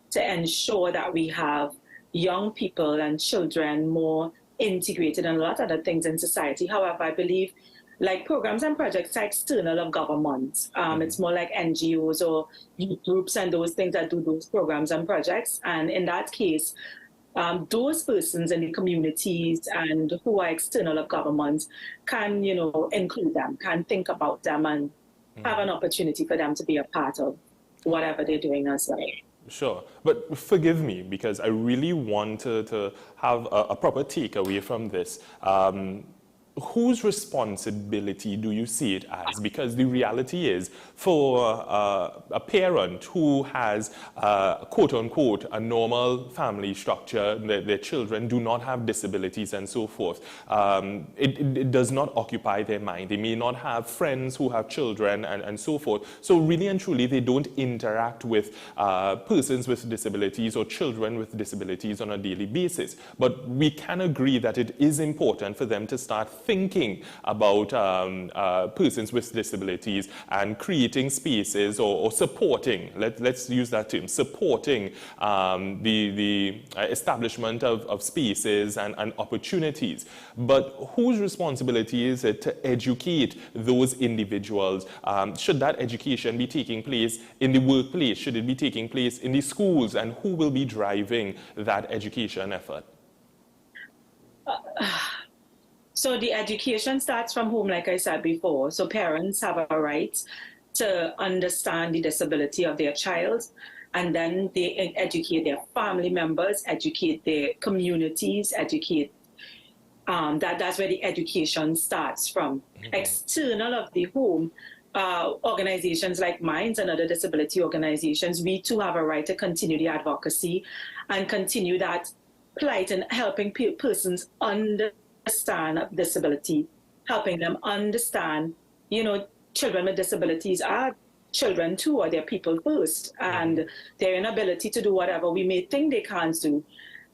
to ensure that we have young people and children more integrated and a lot of other things in society. However, I believe like programs and projects are external of government. It's more like NGOs or youth groups and those things that do those programs and projects. And in that case, those persons in the communities and who are external of government can, include them, can think about them and have an opportunity for them to be a part of whatever they're doing as well. Sure, but forgive me because I really want to have a proper takeaway from this. Whose responsibility do you see it as? Because the reality is, for a parent who has, quote unquote, a normal family structure, their children do not have disabilities and so forth, it does not occupy their mind. They may not have friends who have children and so forth. So really and truly, they don't interact with persons with disabilities or children with disabilities on a daily basis. But we can agree that it is important for them to start thinking about persons with disabilities and creating spaces or supporting, let's use that term, supporting the establishment of spaces and opportunities. But whose responsibility is it to educate those individuals? Should that education be taking place in the workplace? Should it be taking place in the schools? And who will be driving that education effort? So the education starts from home, like I said before. So parents have a right to understand the disability of their child, and then they educate their family members, educate their communities, educate. That's where the education starts from. External of the home, organizations like mine and other disability organizations, we too have a right to continue the advocacy and continue that plight in helping persons understand disability, helping them understand, children with disabilities are children too, or they're people first, and their inability to do whatever we may think they can't do,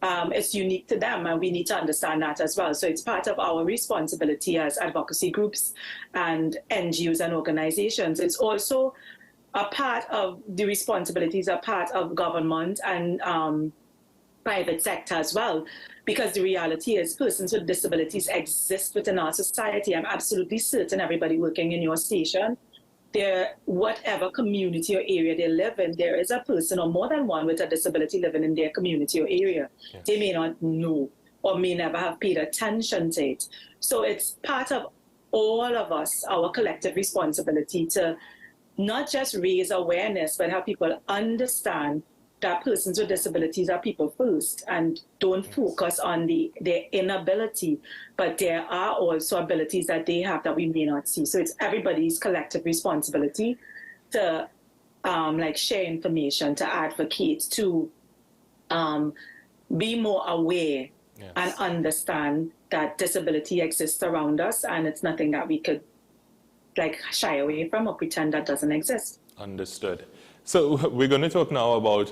it's unique to them, and we need to understand that as well. So it's part of our responsibility as advocacy groups and NGOs and organizations. It's also a part of the responsibilities, a part of government and private sector as well, because the reality is persons with disabilities exist within our society. I'm absolutely certain everybody working in your station, whatever community or area they live in, there is a person or more than one with a disability living in their community or area. Yes. They may not know or may never have paid attention to it. So it's part of all of us, our collective responsibility to not just raise awareness, but have people understand that persons with disabilities are people first and don't focus on their inability, but there are also abilities that they have that we may not see. So it's everybody's collective responsibility to share information, to advocate, to be more aware and understand that disability exists around us, and it's nothing that we could shy away from or pretend that doesn't exist. Understood. So we're going to talk now about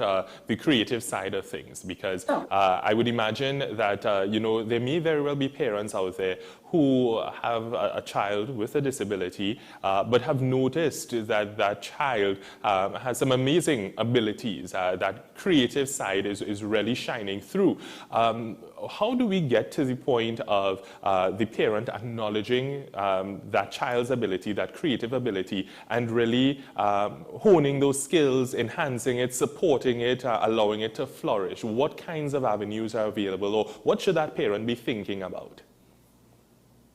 the creative side of things, because I would imagine that, there may very well be parents out there who have a child with a disability, but have noticed that that child has some amazing abilities. That creative side is really shining through. How do we get to the point of the parent acknowledging that child's ability, that creative ability, and really honing those skills, enhancing it, supporting it, allowing it to flourish? What kinds of avenues are available, or what should that parent be thinking about?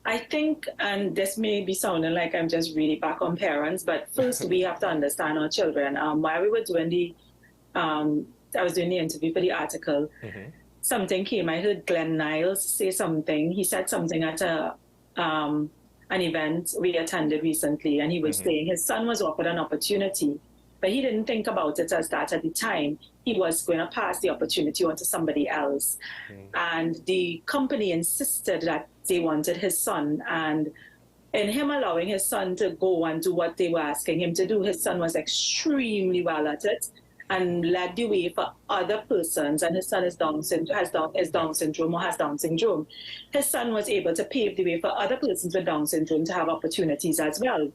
I think, and this may be sounding like I'm just really back on parents, but first we have to understand our children. While we were doing I was doing the interview for the article, something came. I heard Glenn Niles say something. He said something at an event we attended recently, and he was saying his son was offered an opportunity, but he didn't think about it as that at the time. He was going to pass the opportunity on to somebody else. And the company insisted that they wanted his son. And in him allowing his son to go and do what they were asking him to do, his son was extremely well at it and led the way for other persons. And his son is Down syndrome. His son was able to pave the way for other persons with Down syndrome to have opportunities as well.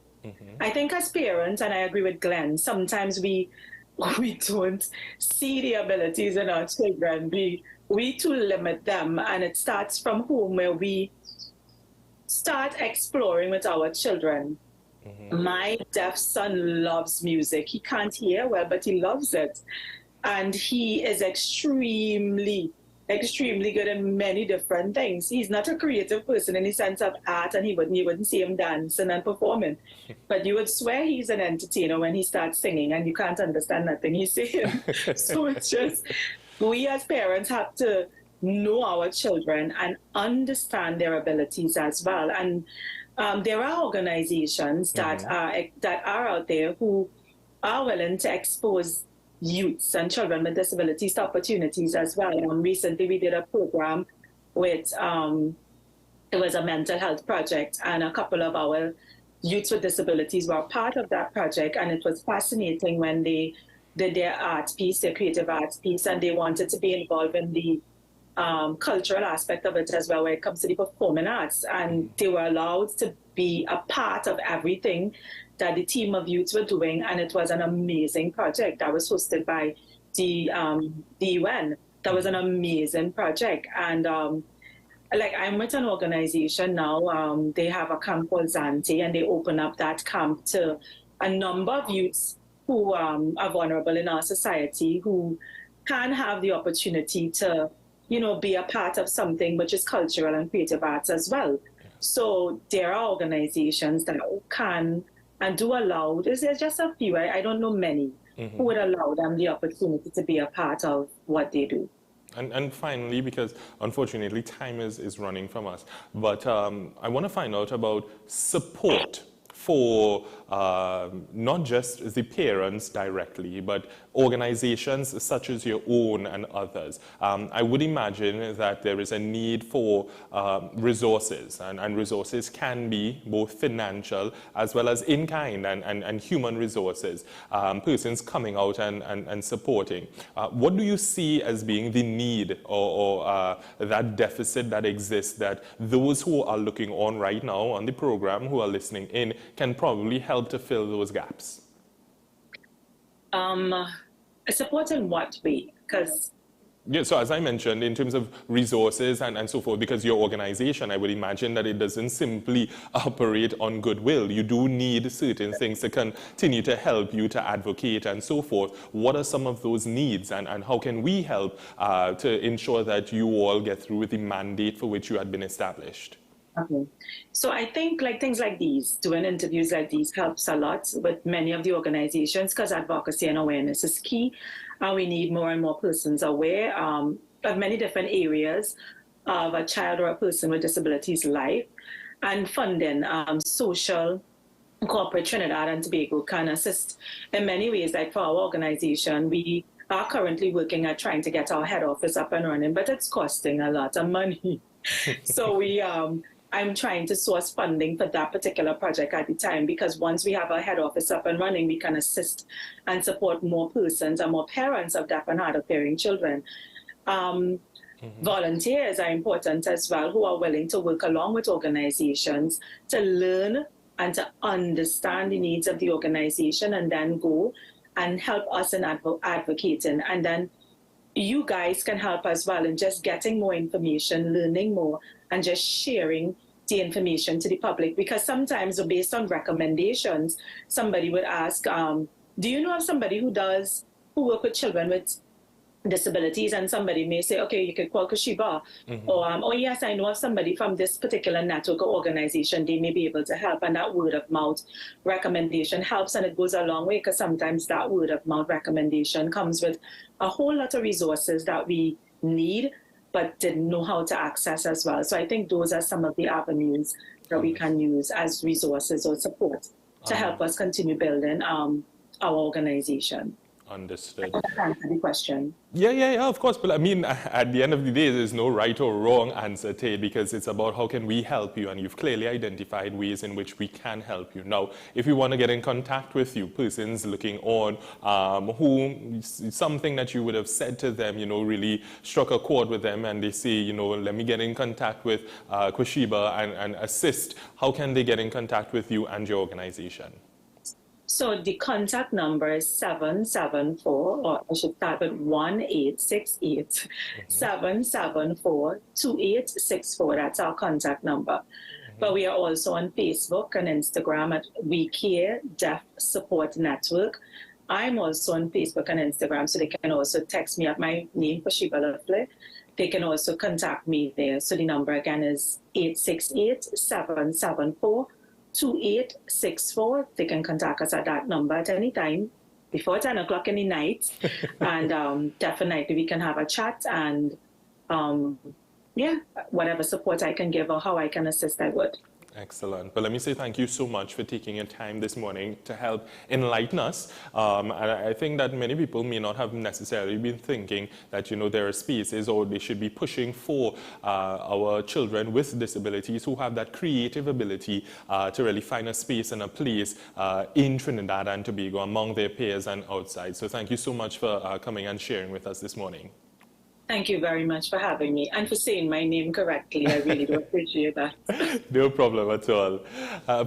I think as parents, and I agree with Glenn, sometimes we don't see the abilities in our children. We too limit them, and it starts from home, where we start exploring with our children. My deaf son loves music. He can't hear well, but he loves it. And he is extremely good in many different things. He's not a creative person in the sense of art, and you wouldn't see him dancing and performing. But you would swear he's an entertainer when he starts singing, and you can't understand nothing he's saying. So it's just, we as parents have to know our children and understand their abilities as well. And there are organizations that are out there who are willing to expose youths and children with disabilities to opportunities as well. Recently we did a program with, it was a mental health project, and a couple of our youths with disabilities were part of that project, and it was fascinating when they did their art piece, their creative arts piece, and they wanted to be involved in the cultural aspect of it as well when it comes to the performing arts, and they were allowed to be a part of everything that the team of youths were doing, and it was an amazing project that was hosted by the UN. That was an amazing project, and I'm with an organization now. They have a camp called Zante, and they open up that camp to a number of youths who are vulnerable in our society, who can have the opportunity to, be a part of something which is cultural and creative arts as well. So there are organizations that can and do allow, there's just a few, I don't know many, who would allow them the opportunity to be a part of what they do. And finally, because unfortunately time is running from us, but I want to find out about support for not just the parents directly, but organizations such as your own and others. I would imagine that there is a need for resources, and resources can be both financial as well as in-kind and human resources, persons coming out and supporting. What do you see as being the need or that deficit that exists that those who are looking on right now on the program, who are listening in, can probably help to fill those gaps? Support in what way? Because yeah, so as I mentioned, in terms of resources and so forth, because your organization, I would imagine that it doesn't simply operate on goodwill. You do need certain things to continue to help you to advocate and so forth. What are some of those needs, and how can we help to ensure that you all get through with the mandate for which you had been established? Okay. So I think like things like these, doing interviews like these helps a lot with many of the organizations, because advocacy and awareness is key. We need more and more persons aware of many different areas of a child or a person with disabilities life, and funding. Social corporate Trinidad and Tobago can assist in many ways. Like for our organization, we are currently working at trying to get our head office up and running, but it's costing a lot of money. So I'm trying to source funding for that particular project at the time, because once we have our head office up and running, we can assist and support more persons and more parents of deaf and hard of hearing children. Volunteers are important as well, who are willing to work along with organizations to learn and to understand the needs of the organization, and then go and help us in advocating. And then you guys can help as well in just getting more information, learning more, and just sharing the information to the public. Because sometimes, based on recommendations, somebody would ask, do you know of somebody who work with children with disabilities? And somebody may say, okay, you could call Kashiba. Or, oh yes, I know of somebody from this particular network or organization, they may be able to help. And that word of mouth recommendation helps, and it goes a long way, because sometimes that word of mouth recommendation comes with a whole lot of resources that we need, but didn't know how to access as well. So I think those are some of the avenues that we can use as resources or support to help us continue building our organization. Understood. Answer the question. Yeah, of course. But I mean, at the end of the day, there's no right or wrong answer to it, because it's about how can we help you, and you've clearly identified ways in which we can help you. Now, if we want to get in contact with you, persons looking on, who something that you would have said to them, really struck a chord with them, and they say, let me get in contact with Kwashiba and assist, how can they get in contact with you and your organization? So the contact number is 774, or I should start with 1868 774 2864. That's our contact number. But we are also on Facebook and Instagram at We Care Deaf Support Network. I'm also on Facebook and Instagram, so they can also text me at my name, Kwashiba Lovely. They can also contact me there. So the number again is 868 774 2864. They can contact us at that number at any time before 10 o'clock in the night. And definitely we can have a chat, and whatever support I can give or how I can assist, I would. Excellent. But let me say thank you so much for taking your time this morning to help enlighten us. And I think that many people may not have necessarily been thinking that, there are spaces, or they should be pushing for our children with disabilities who have that creative ability to really find a space and a place in Trinidad and Tobago among their peers and outside. So thank you so much for coming and sharing with us this morning. Thank you very much for having me and for saying my name correctly. I really do appreciate that. No problem at all.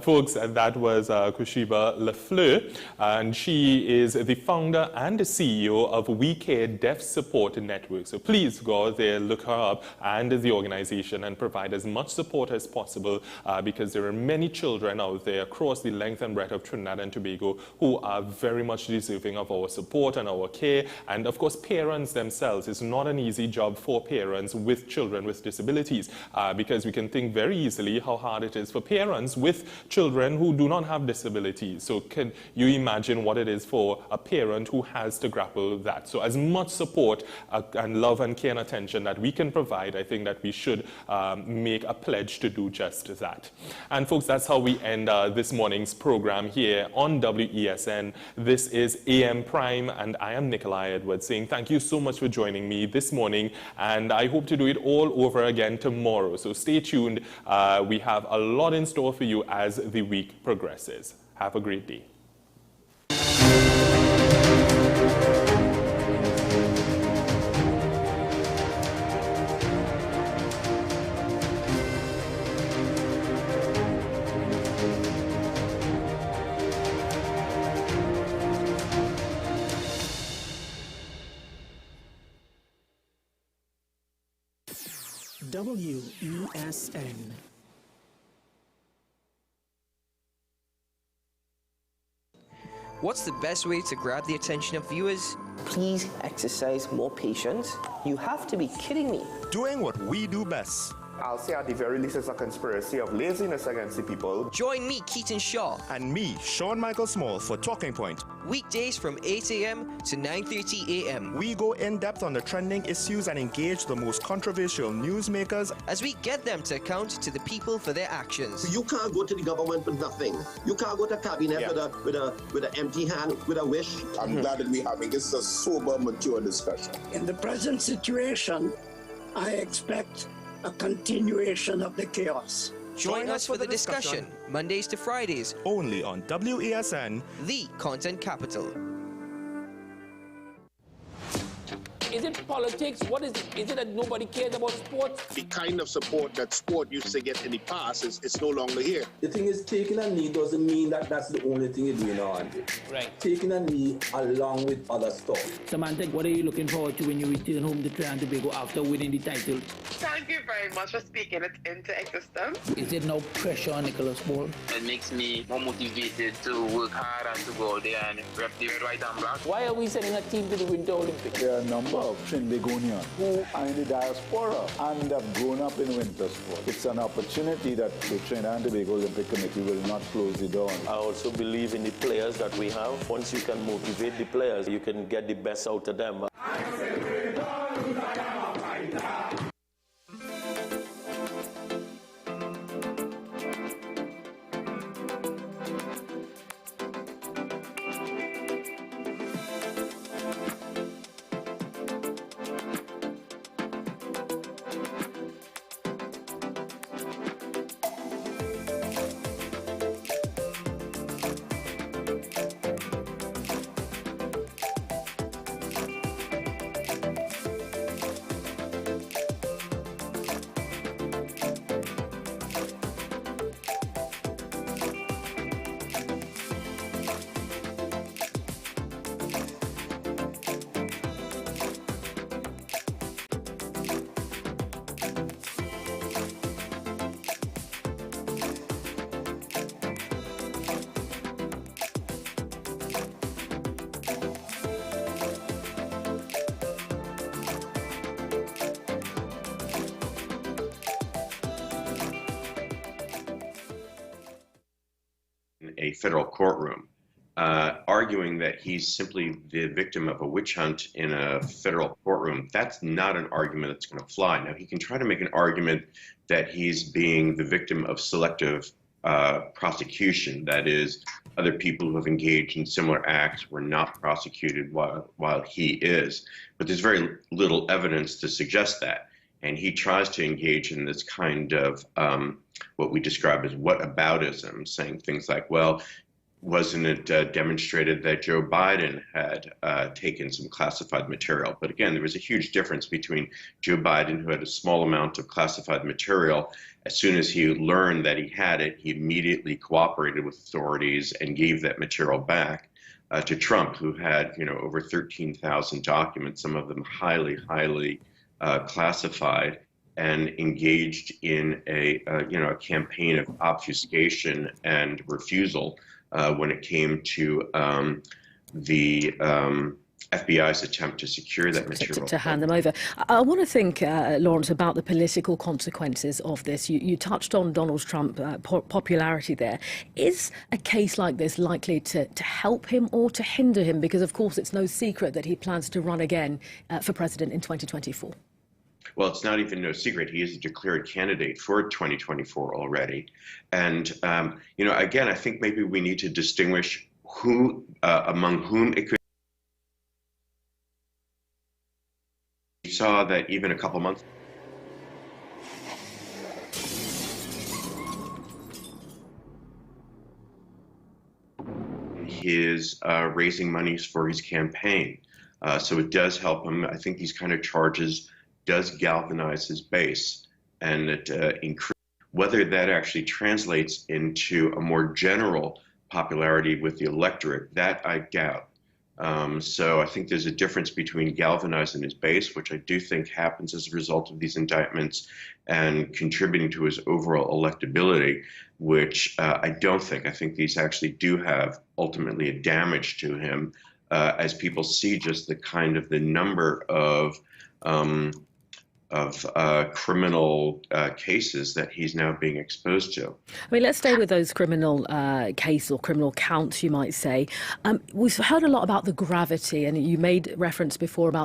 Folks, that was Kwashiba Lafleur, and she is the founder and the CEO of We Care Deaf Support Network. So please go out there, look her up and the organization, and provide as much support as possible, because there are many children out there across the length and breadth of Trinidad and Tobago who are very much deserving of our support and our care. And of course, parents themselves, it's not an easy easy job for parents with children with disabilities, because we can think very easily how hard it is for parents with children who do not have disabilities. So can you imagine what it is for a parent who has to grapple with that? So as much support and love and care and attention that we can provide, I think that we should make a pledge to do just that. And folks, that's how we end this morning's program here on WESN. This is AM Prime, and I am Nikolai Edwards saying thank you so much for joining me this morning, and I hope to do it all over again tomorrow. So stay tuned. We have a lot in store for you as the week progresses. Have a great day. WESN. What's the best way to grab the attention of viewers? Please exercise more patience. You have to be kidding me. Doing what we do best. I'll say at the very least it's a conspiracy of laziness against the people. Join me, Keaton Shaw. And me, Sean Michael Small, for Talking Point. Weekdays from 8 a.m. to 9:30 a.m. We go in-depth on the trending issues and engage the most controversial newsmakers as we get them to account to the people for their actions. You can't go to the government with nothing. You can't go to cabinet with an empty hand, with a wish. I'm glad that we're having this a sober, mature discussion. In the present situation, I expect a continuation of the chaos. Join us for the discussion, Mondays to Fridays, only on WESN, the content capital. Is it politics? What is it? Is it that nobody cares about sports? The kind of support that sport used to get in the past is no longer here. The thing is, taking a knee doesn't mean that that's the only thing you're doing now. Right. Taking a knee along with other stuff. Samantha, what are you looking forward to when you return home to Trinidad and Tobago after winning the title? Thank you very much for speaking it into existence. Is there no pressure on Nicholas Ball? It makes me more motivated to work hard and to go out there and rep the red, white and black. Why are we sending a team to the Winter Olympics? There are a number of Trinbagonians who are in the diaspora and have grown up in winter sport. It's an opportunity that the Trinidad and Tobago Olympic Committee will not close the door. I also believe in the players that we have. Once you can motivate the players, you can get the best out of them. A federal courtroom, arguing that he's simply the victim of a witch hunt in a federal courtroom. That's not an argument that's going to fly. Now, he can try to make an argument that he's being the victim of selective prosecution, that is, other people who have engaged in similar acts were not prosecuted while he is. But there's very little evidence to suggest that. And he tries to engage in this kind of what we describe as whataboutism, saying things like, well, wasn't it demonstrated that Joe Biden had taken some classified material? But again, there was a huge difference between Joe Biden, who had a small amount of classified material. As soon as he learned that he had it, he immediately cooperated with authorities and gave that material back to Trump, who had, over 13,000 documents, some of them highly classified, and engaged in a campaign of obfuscation and refusal when it came to the FBI's attempt to secure that material. To hand them over. I want to think, Lawrence, about the political consequences of this. You touched on Donald Trump's popularity there. Is a case like this likely to help him or to hinder him? Because, of course, it's no secret that he plans to run again for president in 2024. Well, it's not even no secret. He is a declared candidate for 2024 already. And, again, I think maybe we need to distinguish who, among whom it could. We saw that even a couple months his raising monies for his campaign. So it does help him. I think these kind of charges does galvanize his base, and it whether that actually translates into a more general popularity with the electorate, that I doubt. So I think there's a difference between galvanizing his base, which I do think happens as a result of these indictments, and contributing to his overall electability, which I don't think. I think these actually do have ultimately a damage to him as people see just the kind of the number of criminal cases that he's now being exposed to. I mean, let's stay with those criminal case or criminal counts, you might say. We've heard a lot about the gravity, and you made reference before about